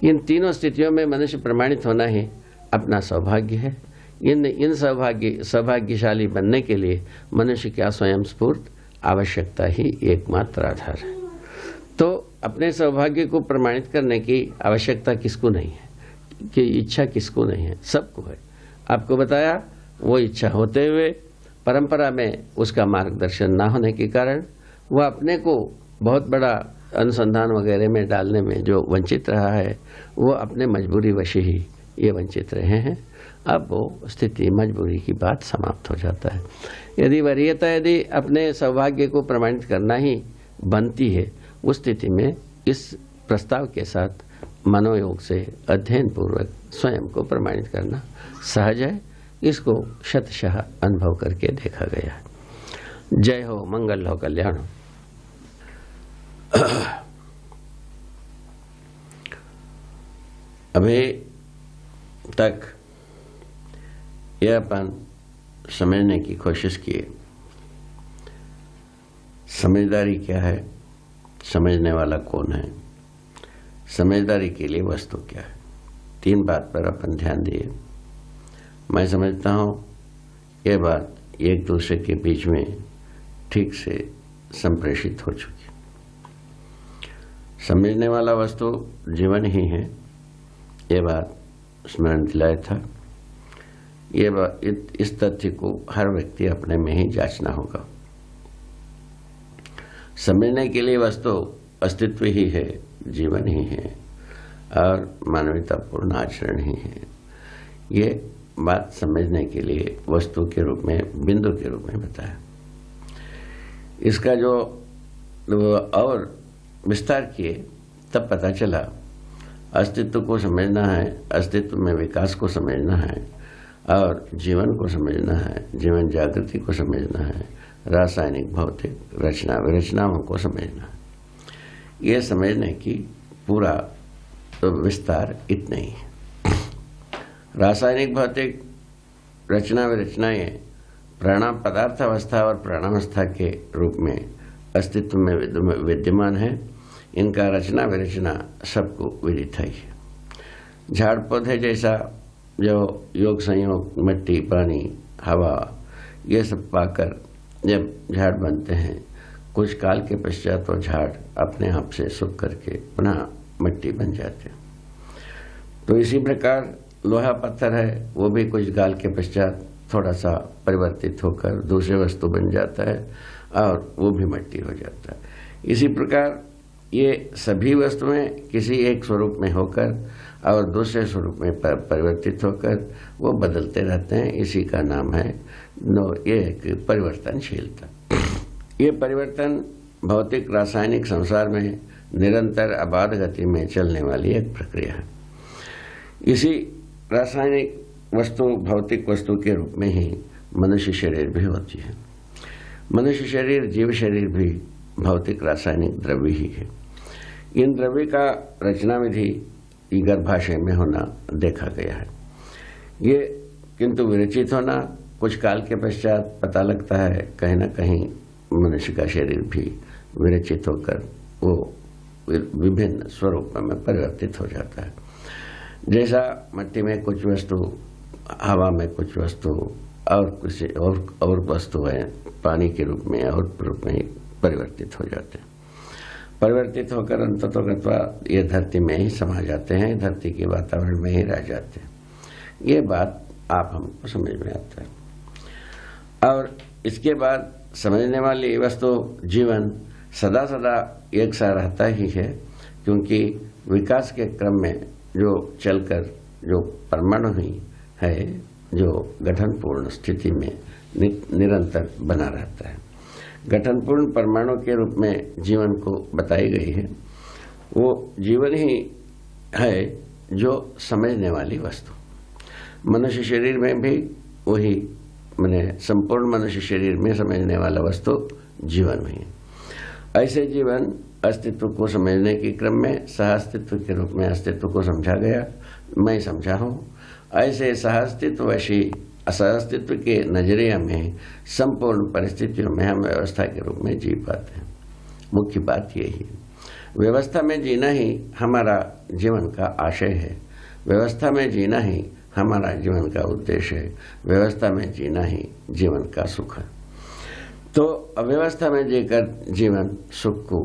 Speaker 2: इन तीनों स्थितियों में मनुष्य प्रमाणित होना ही अपना सौभाग्य है। इन सौभाग्यशाली बनने के लिए मनुष्य का स्वयं स्फूर्त आवश्यकता ही एकमात्र आधार है। तो अपने सौभाग्य को प्रमाणित करने की आवश्यकता किसको नहीं है, कि इच्छा किसको नहीं है? सबको है। आपको बताया, वो इच्छा होते हुए परंपरा में उसका मार्गदर्शन ना होने के कारण वह अपने को बहुत बड़ा अनुसंधान वगैरह में डालने में जो वंचित रहा है, वो अपने मजबूरी वश ही ये वंचित रहे हैं। अब वो स्थिति, मजबूरी की बात समाप्त हो जाता है। यदि वरीयता यदि अपने सौभाग्य को प्रमाणित करना ही बनती है, उस स्थिति में इस प्रस्ताव के साथ मनोयोग से अध्ययन पूर्वक स्वयं को प्रमाणित करना सहज है। इसको शतशः अनुभव करके देखा गया है। जय हो, मंगल हो, कल्याण हो। अभी तक यह अपन समझने की कोशिश किए, समझदारी क्या है, समझने वाला कौन है, समझदारी के लिए वस्तु क्या है। तीन बात पर अपन ध्यान दिए। मैं समझता हूँ यह बात एक दूसरे के बीच में ठीक से संप्रेषित हो चुकी। समझने वाला वस्तु जीवन ही है, ये बात स्मरण दिलाया था। ये बात, इस तथ्य को हर व्यक्ति अपने में ही जांचना होगा। समझने के लिए वस्तु अस्तित्व ही है, जीवन ही है और मानवतापूर्ण आचरण ही है। ये बात समझने के लिए वस्तु के रूप में, बिंदु के रूप में बताया। इसका जो और विस्तार किए तब पता चला अस्तित्व को समझना है, अस्तित्व में विकास को समझना है और जीवन को समझना है, जीवन जागृति को समझना है, रासायनिक भौतिक रचना विरचनाओं को समझना है। ये समझने की पूरा विस्तार इतना ही है। रासायनिक भौतिक रचना विरचनाएं प्राणाम पदार्थावस्था और प्राणावस्था के रूप में अस्तित्व में विद्यमान है। इनका रचना विरचना सबको विदित है। झाड़ पौधे जैसा जो योग संयोग, मिट्टी, पानी, हवा, ये सब पाकर जब झाड़ बनते हैं, कुछ काल के पश्चात वो झाड़ अपने आप से सूख करके पुनः मिट्टी बन जाते हैं। तो इसी प्रकार लोहा पत्थर है, वो भी कुछ काल के पश्चात थोड़ा सा परिवर्तित होकर दूसरे वस्तु बन जाता है और वो भी मिट्टी हो जाता है। इसी प्रकार ये सभी वस्तुएं किसी एक स्वरूप में होकर और दूसरे स्वरूप में परिवर्तित होकर वो बदलते रहते हैं। इसी का नाम है ये एक परिवर्तनशीलता। ये परिवर्तन भौतिक रासायनिक संसार में निरंतर अबाध गति में चलने वाली एक प्रक्रिया है। इसी रासायनिक वस्तु, भौतिक वस्तु के रूप में ही मनुष्य शरीर भी होती है। मनुष्य शरीर, जीव शरीर भी भौतिक रासायनिक द्रव्य ही है। इन द्रव्य का रचना विधि गर्भाशय में होना देखा गया है। ये किंतु विरचित होना कुछ काल के पश्चात पता लगता है कहीं न कहीं मनुष्य का शरीर भी विरचित होकर वो विभिन्न स्वरूप में परिवर्तित हो जाता है। जैसा मिट्टी में कुछ वस्तु, हवा में कुछ वस्तु और किसी और वस्तुएं पानी के रूप में और रूप में परिवर्तित हो जाते हैं। परिवर्तित होकर अंततोगत्वा ये धरती में ही समा जाते हैं, धरती के वातावरण में ही रह जाते हैं। ये बात आप हमको समझ में आता है। और इसके बाद समझने वाली वस्तु जीवन सदा सदा एक सा रहता ही है, क्योंकि विकास के क्रम में जो चलकर जो परमाणु ही है जो गठनपूर्ण स्थिति में निरंतर बना रहता है। गठनपूर्ण परमाणु के रूप में जीवन को बताई गई है। वो जीवन ही है जो समझने वाली वस्तु। मनुष्य शरीर में भी वही माने संपूर्ण मनुष्य शरीर में समझने वाला वस्तु जीवन में है। ऐसे जीवन अस्तित्व को समझने के क्रम में सह अस्तित्व के रूप में अस्तित्व को समझा गया, मैं समझा हूँ। ऐसे सह अस्तित्ववशी सह अस्तित्व के नजरिए में संपूर्ण परिस्थितियों में हम व्यवस्था के रूप में जी पाते हैं। मुख्य बात यही है, व्यवस्था में जीना ही हमारा जीवन का आशय है, व्यवस्था में जीना ही हमारा जीवन का उद्देश्य है, व्यवस्था में जीना ही जीवन का सुख है। तो अव्यवस्था में जीकर जीवन सुख को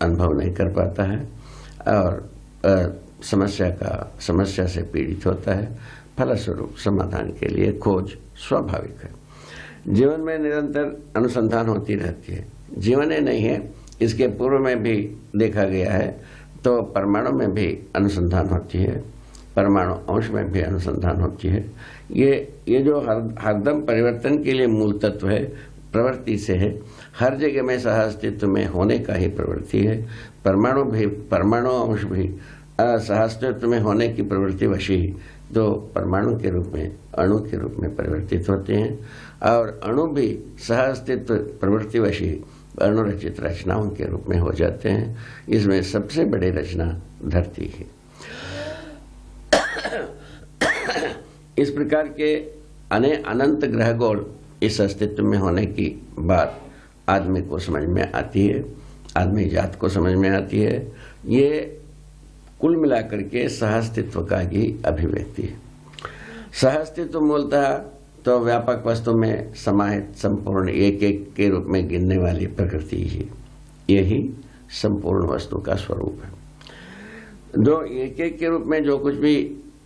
Speaker 2: अनुभव नहीं कर पाता है और समस्या से पीड़ित होता है। फलस्वरूप समाधान के लिए खोज स्वाभाविक है। जीवन में निरंतर अनुसंधान होती रहती है। जीवन ही नहीं है, इसके पूर्व में भी देखा गया है तो परमाणु में भी अनुसंधान होती है, परमाणु अंश में भी अनुसंधान होती है। ये जो हरदम परिवर्तन के लिए मूल तत्व है, प्रवृत्ति से है। हर जगह में सह अस्तित्व में होने का ही प्रवृत्ति है। परमाणु अंश भी सह अस्तित्व में होने की प्रवृत्ति वशी जो परमाणु के रूप में अणु के रूप में परिवर्तित होते हैं, और अणु भी सह अस्तित्व प्रवृत्ति वशी अणुरचित रचनाओं के रूप में हो जाते हैं। इसमें सबसे बड़ी रचना धरती है। इस प्रकार के अनंत ग्रहगोल इस अस्तित्व में होने की बात आदमी को समझ में आती है, आदमी जात को समझ में आती है। ये कुल मिलाकर के सहअस्तित्व का ही अभिव्यक्ति है। सहअस्तित्व मूलतः तो व्यापक वस्तु में समाहित संपूर्ण एक एक के रूप में गिनने वाली प्रकृति ही, यही संपूर्ण वस्तु का स्वरूप है। जो एक एक के रूप में जो कुछ भी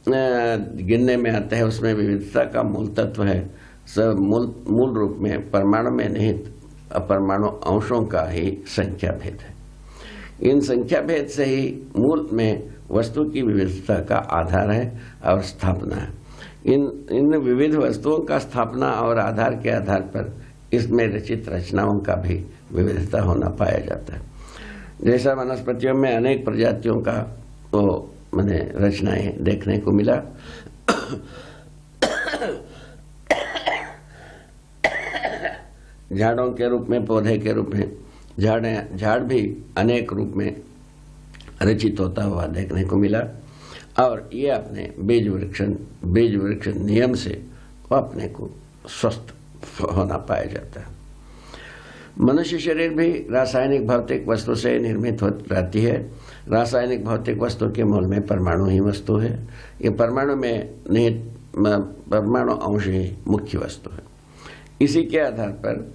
Speaker 2: गिनने में आता है उसमें विविधता का मूल तत्व है। मूल रूप में परमाणु में निहित अपरमाणु अंशों का ही संख्या भेद है। इन संख्या भेद से ही मूल में वस्तु की विविधता का आधार है और स्थापना है। इन विविध वस्तुओं का स्थापना और आधार के आधार पर इसमें रचित रचनाओं का भी विविधता होना पाया जाता है। जैसा वनस्पतियों में अनेक प्रजातियों का वो मैंने रचनाएं देखने को मिला, झाड़ों के रूप में, पौधे के रूप में, झाड़ भी अनेक रूप में रचित होता हुआ देखने को मिला, और ये अपने बीज वृक्ष नियम से वो अपने को स्वस्थ होना पाया जाता है। मनुष्य शरीर भी रासायनिक भौतिक वस्तु से निर्मित हो रहती है। रासायनिक भौतिक वस्तु के मूल में परमाणु ही वस्तु है। ये परमाणु में निहित परमाणु अंश ही मुख्य वस्तु है। इसी के आधार पर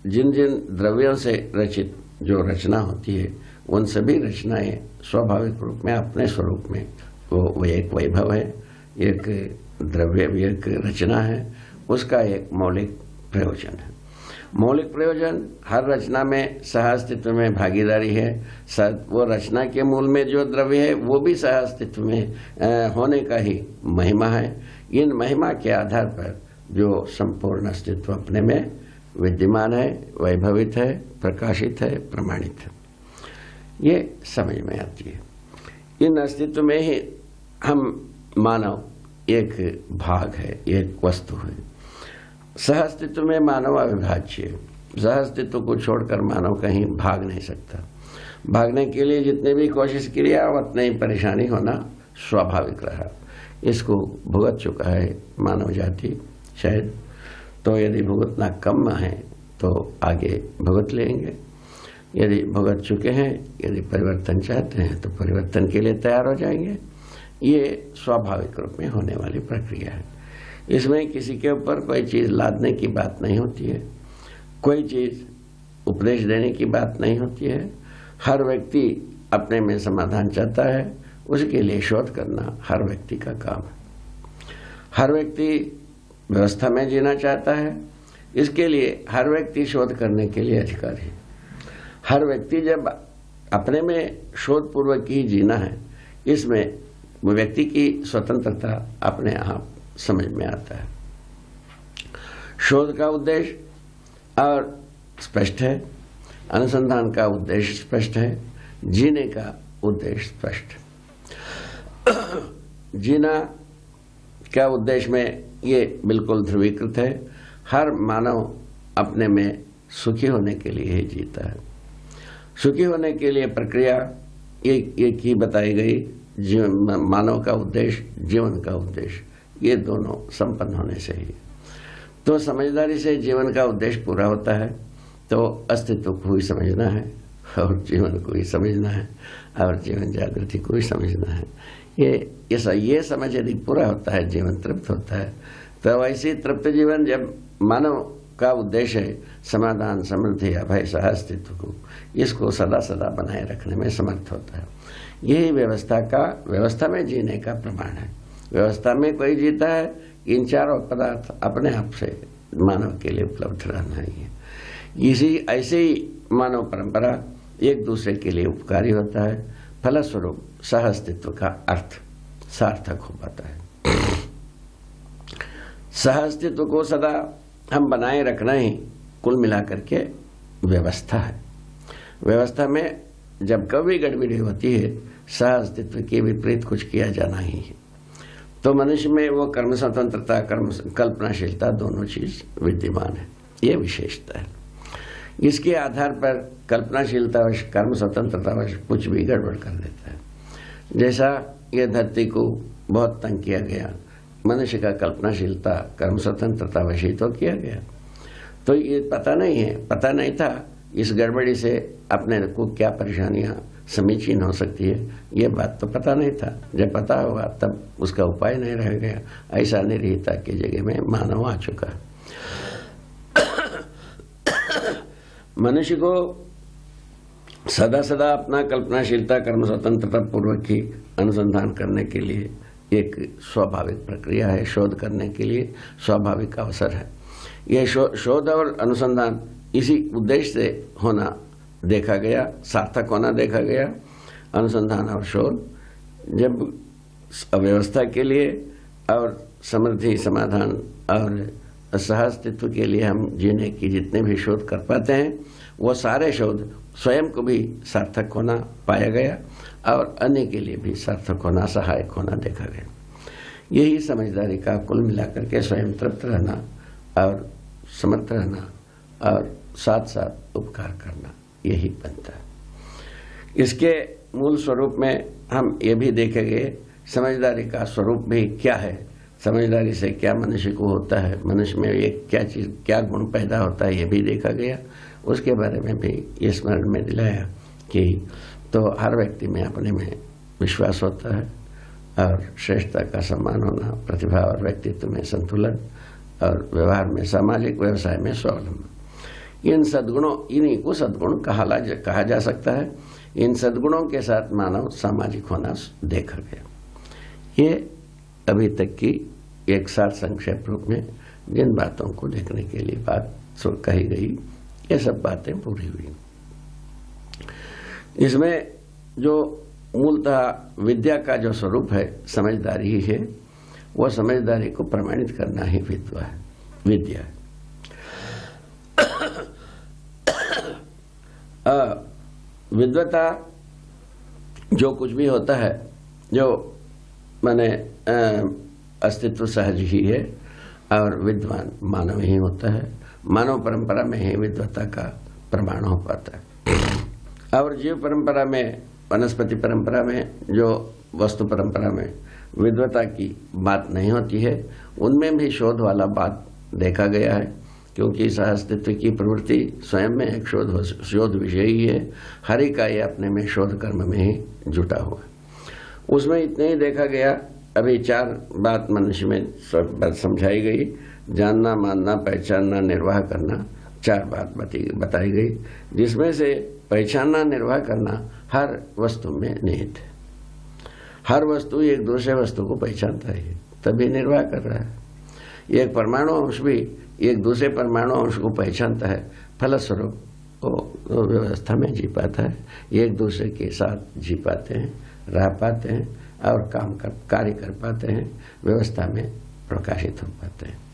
Speaker 2: जिन द्रव्यों से रचित जो रचना होती है, उन सभी रचनाएं स्वाभाविक रूप में अपने स्वरूप में वो एक वैभव है, एक द्रव्य, एक रचना है, उसका एक मौलिक प्रयोजन है। मौलिक प्रयोजन हर रचना में सह अस्तित्व में भागीदारी है। वो रचना के मूल में जो द्रव्य है वो भी सह अस्तित्व में होने का ही महिमा है। इन महिमा के आधार पर जो संपूर्ण अस्तित्व अपने में विद्यमान है, वैभवित है, प्रकाशित है, प्रमाणित है, ये समझ में आती है। इन अस्तित्व में ही हम मानव एक भाग है, एक वस्तु है। सह अस्तित्व में मानव अविभाज्य है। सह अस्तित्व को छोड़कर मानव कहीं भाग नहीं सकता। भागने के लिए जितने भी कोशिश किया उतनी ही परेशानी होना स्वाभाविक रहा। इसको भुगत चुका है मानव जाति शायद, तो यदि भुगतना कम है तो आगे भुगत लेंगे। यदि भुगत चुके हैं, यदि परिवर्तन चाहते हैं तो परिवर्तन के लिए तैयार हो जाएंगे। ये स्वाभाविक रूप में होने वाली प्रक्रिया है। इसमें किसी के ऊपर कोई चीज़ लादने की बात नहीं होती है, कोई चीज़ उपदेश देने की बात नहीं होती है। हर व्यक्ति अपने में समाधान चाहता है, उसके लिए शोध करना हर व्यक्ति का काम है। हर व्यक्ति व्यवस्था में जीना चाहता है, इसके लिए हर व्यक्ति शोध करने के लिए अधिकारी है। हर व्यक्ति जब अपने में शोध पूर्वक ही जीना है, इसमें व्यक्ति की स्वतंत्रता अपने आप समझ में आता है। शोध का उद्देश्य और स्पष्ट है, अनुसंधान का उद्देश्य स्पष्ट है, जीने का उद्देश्य स्पष्ट है। जीना का उद्देश्य में ये बिल्कुल ध्रुवीकृत है। हर मानव अपने में सुखी होने के लिए ही जीता है। सुखी होने के लिए प्रक्रिया एक ही बताई गई, जीवन मानव का उद्देश्य, जीवन का उद्देश्य, ये दोनों संपन्न होने से ही। तो समझदारी से जीवन का उद्देश्य पूरा होता है, तो अस्तित्व को ही समझना है और जीवन को ही समझना है और जीवन जागृति को ही समझना है। ये समझ यदि पूरा होता है, जीवन तृप्त होता है। तो ऐसी तृप्त जीवन जब मानव का उद्देश्य है समाधान, समृद्धि, अभय, सह अस्तित्व को, इसको सदा सदा बनाए रखने में समर्थ होता है। यही व्यवस्था में जीने का प्रमाण है। व्यवस्था में कोई जीता है, इन चारों पदार्थ अपने आप से मानव के लिए उपलब्ध रहना ही है। ऐसे ही मानव परंपरा एक दूसरे के लिए उपकारी होता है। फलस्वरूप सह अस्तित्व का अर्थ सार्थक हो पाता है। सह अस्तित्व को सदा हम बनाए रखना ही कुल मिलाकर के व्यवस्था है। व्यवस्था में जब कभी गड़बड़ी होती है, सह अस्तित्व के विपरीत कुछ किया जाना ही है। तो मनुष्य में वो कर्म स्वतंत्रता, कल्पनाशीलता दोनों चीज विद्यमान है। ये विशेषता है। इसके आधार पर कल्पनाशीलतावश, कर्म स्वतंत्रतावश कुछ भी गड़बड़ कर देता है। जैसा ये धरती को बहुत तंग किया गया, मनुष्य का कल्पनाशीलता, कर्म स्वतंत्रतावश ही तो किया गया। तो ये पता नहीं था इस गड़बड़ी से अपने को क्या परेशानियां समीचीन हो सकती है, ये बात तो पता नहीं था। जब पता होगा तब उसका उपाय नहीं रह गया। ऐसा निर्हिता की जगह में मानव आ चुका है। मनुष्य को सदा सदा अपना कल्पनाशीलता, कर्म स्वतंत्रता पूर्वक ही अनुसंधान करने के लिए एक स्वाभाविक प्रक्रिया है। शोध करने के लिए स्वाभाविक अवसर है। यह शोध और अनुसंधान इसी उद्देश्य से होना देखा गया, सार्थक होना देखा गया। अनुसंधान और शोध जब अव्यवस्था के लिए और समृद्धि, समाधान और सहअस्तित्व के लिए हम जीने की जितने भी शोध कर पाते हैं, वो सारे शोध स्वयं को भी सार्थक होना पाया गया और अन्य के लिए भी सार्थक होना, सहायक होना देखा गया। यही समझदारी का कुल मिलाकर के स्वयं तृप्त रहना और समर्थ रहना और साथ साथ उपकार करना, यही बनता है। इसके मूल स्वरूप में हम ये भी देखेंगे समझदारी का स्वरूप भी क्या है, समझदारी से क्या मनुष्य को होता है, मनुष्य में एक क्या गुण पैदा होता है, ये भी देखा गया। उसके बारे में भी ये स्मरण में दिलाया कि तो हर व्यक्ति में अपने में विश्वास होता है और श्रेष्ठता का सम्मान होना, प्रतिभा और व्यक्तित्व में संतुलन और व्यवहार में, सामाजिक व्यवसाय में स्वावलंबन। इन सद्गुणों, इन्हीं को सद्गुण कहा जा सकता है। इन सद्गुणों के साथ मानव सामाजिक होना देखा गया। ये अभी तक की एक सार संक्षेप रूप में जिन बातों को देखने के लिए बात कही गई, ये सब बातें पूरी हुई। इसमें जो मूलतः विद्या का जो स्वरूप है समझदारी ही है। वह समझदारी को प्रमाणित करना ही विद्या है। विद्वता जो कुछ भी होता है, जो माने अस्तित्व सहज ही है और विद्वान मानव ही होता है। मानव परंपरा में ही विद्वता का प्रमाण हो पाता है और जीव परंपरा में, वनस्पति परंपरा में, जो वस्तु परंपरा में विद्वता की बात नहीं होती है, उनमें भी शोध वाला बात देखा गया है। क्योंकि सहअस्तित्व की प्रवृत्ति स्वयं में एक शोध विषय ही है। हर एक का ये अपने में शोध कर्म में ही जुटा हुआ है। उसमें इतने ही देखा गया। अभी 4 बात मनुष्य में समझाई गई। जानना, मानना, पहचानना, निर्वाह करना, 4 बात बताई गई, जिसमें से पहचानना, निर्वाह करना हर वस्तु में निहित है। हर वस्तु एक दूसरे वस्तु को पहचानता है, तभी निर्वाह कर रहा है। एक परमाणु अंश भी एक दूसरे परमाणु अंश को पहचानता है, फलस्वरूप वो व्यवस्था में जी पाता है, एक दूसरे के साथ जी पाते हैं, रह पाते हैं और कार्य कर पाते हैं, व्यवस्था में प्रकाशित हो पाते हैं।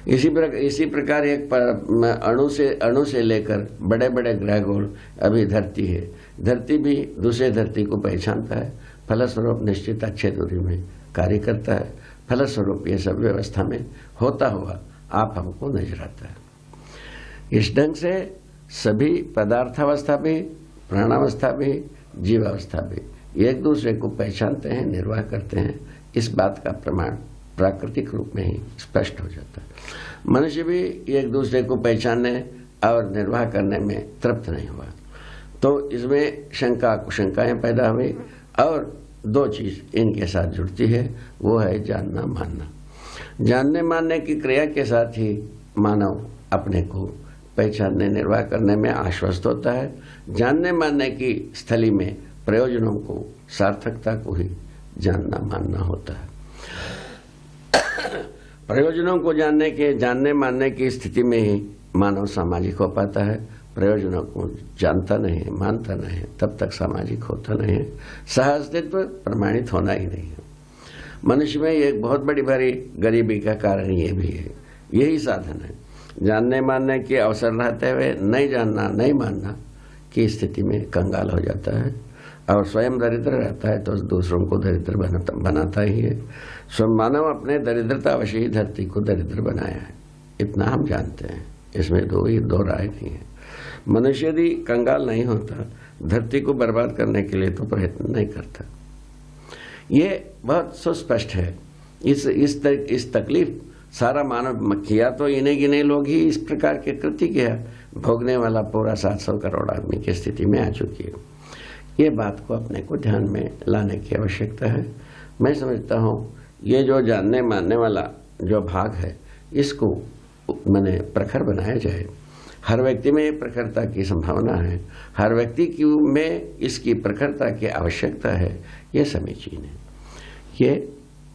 Speaker 2: इसी प्रकार एक अणु से लेकर बड़े बड़े ग्रहगोल, अभी धरती है, धरती भी दूसरे धरती को पहचानता है, फलस्वरूप निश्चित अच्छे दूरी में कार्य करता है, फलस्वरूप ये सब व्यवस्था में होता हुआ आप हमको नजर आता है। इस ढंग से सभी पदार्थावस्था भी, प्राणावस्था भी, जीवावस्था भी एक दूसरे को पहचानते हैं, निर्वाह करते हैं। इस बात का प्रमाण प्राकृतिक रूप में ही स्पष्ट हो जाता है। मनुष्य भी एक दूसरे को पहचानने और निर्वाह करने में तृप्त नहीं हुआ, तो इसमें शंका कुशंकाएं पैदा हुई और दो चीज इनके साथ जुड़ती है, वो है जानना मानना। जानने मानने की क्रिया के साथ ही मानव अपने को पहचानने निर्वाह करने में आश्वस्त होता है। जानने मानने की स्थली में प्रयोजनों को, सार्थकता को ही जानना मानना होता है। प्रयोजनों को जानने मानने की स्थिति में ही मानव सामाजिक हो पाता है। प्रयोजनों को जानता नहीं है, मानता नहीं है, तब तक सामाजिक होता नहीं है, सह अस्तित्व प्रमाणित होना ही नहीं है। मनुष्य में एक बहुत बड़ी भारी गरीबी का कारण ये भी है, यही साधन है। जानने मानने के अवसर रहते हुए नहीं जानना, नहीं मानना की स्थिति में कंगाल हो जाता है और स्वयं दरिद्र रहता है तो दूसरों को दरिद्र बनाता ही है। मानव अपने दरिद्रतावश ही धरती को दरिद्र बनाया है, इतना हम जानते हैं, इसमें दो राय नहीं है। मनुष्य यदि कंगाल नहीं होता, धरती को बर्बाद करने के लिए तो प्रयत्न नहीं करता। ये बहुत सुस्पष्ट है। इस तकलीफ सारा मानव किया तो इन्हें गिने लोग ही इस प्रकार के कृत्य किया, भोगने वाला पूरा 700 करोड़ आदमी की स्थिति में आ चुकी है। ये बात को अपने को ध्यान में लाने की आवश्यकता है। मैं समझता हूँ ये जो जानने मानने वाला जो भाग है, इसको मैंने प्रखर बनाया जाए। हर व्यक्ति में प्रखरता की संभावना है, हर व्यक्ति में इसकी प्रखरता की आवश्यकता है, ये समीचीन है। ये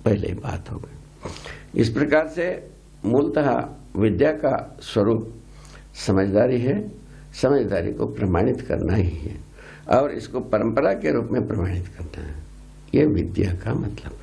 Speaker 2: पहले बात हो गई। इस प्रकार से मूलतः विद्या का स्वरूप समझदारी है, समझदारी को प्रमाणित करना ही है और इसको परंपरा के रूप में प्रमाणित करना है। ये विद्या का मतलब है।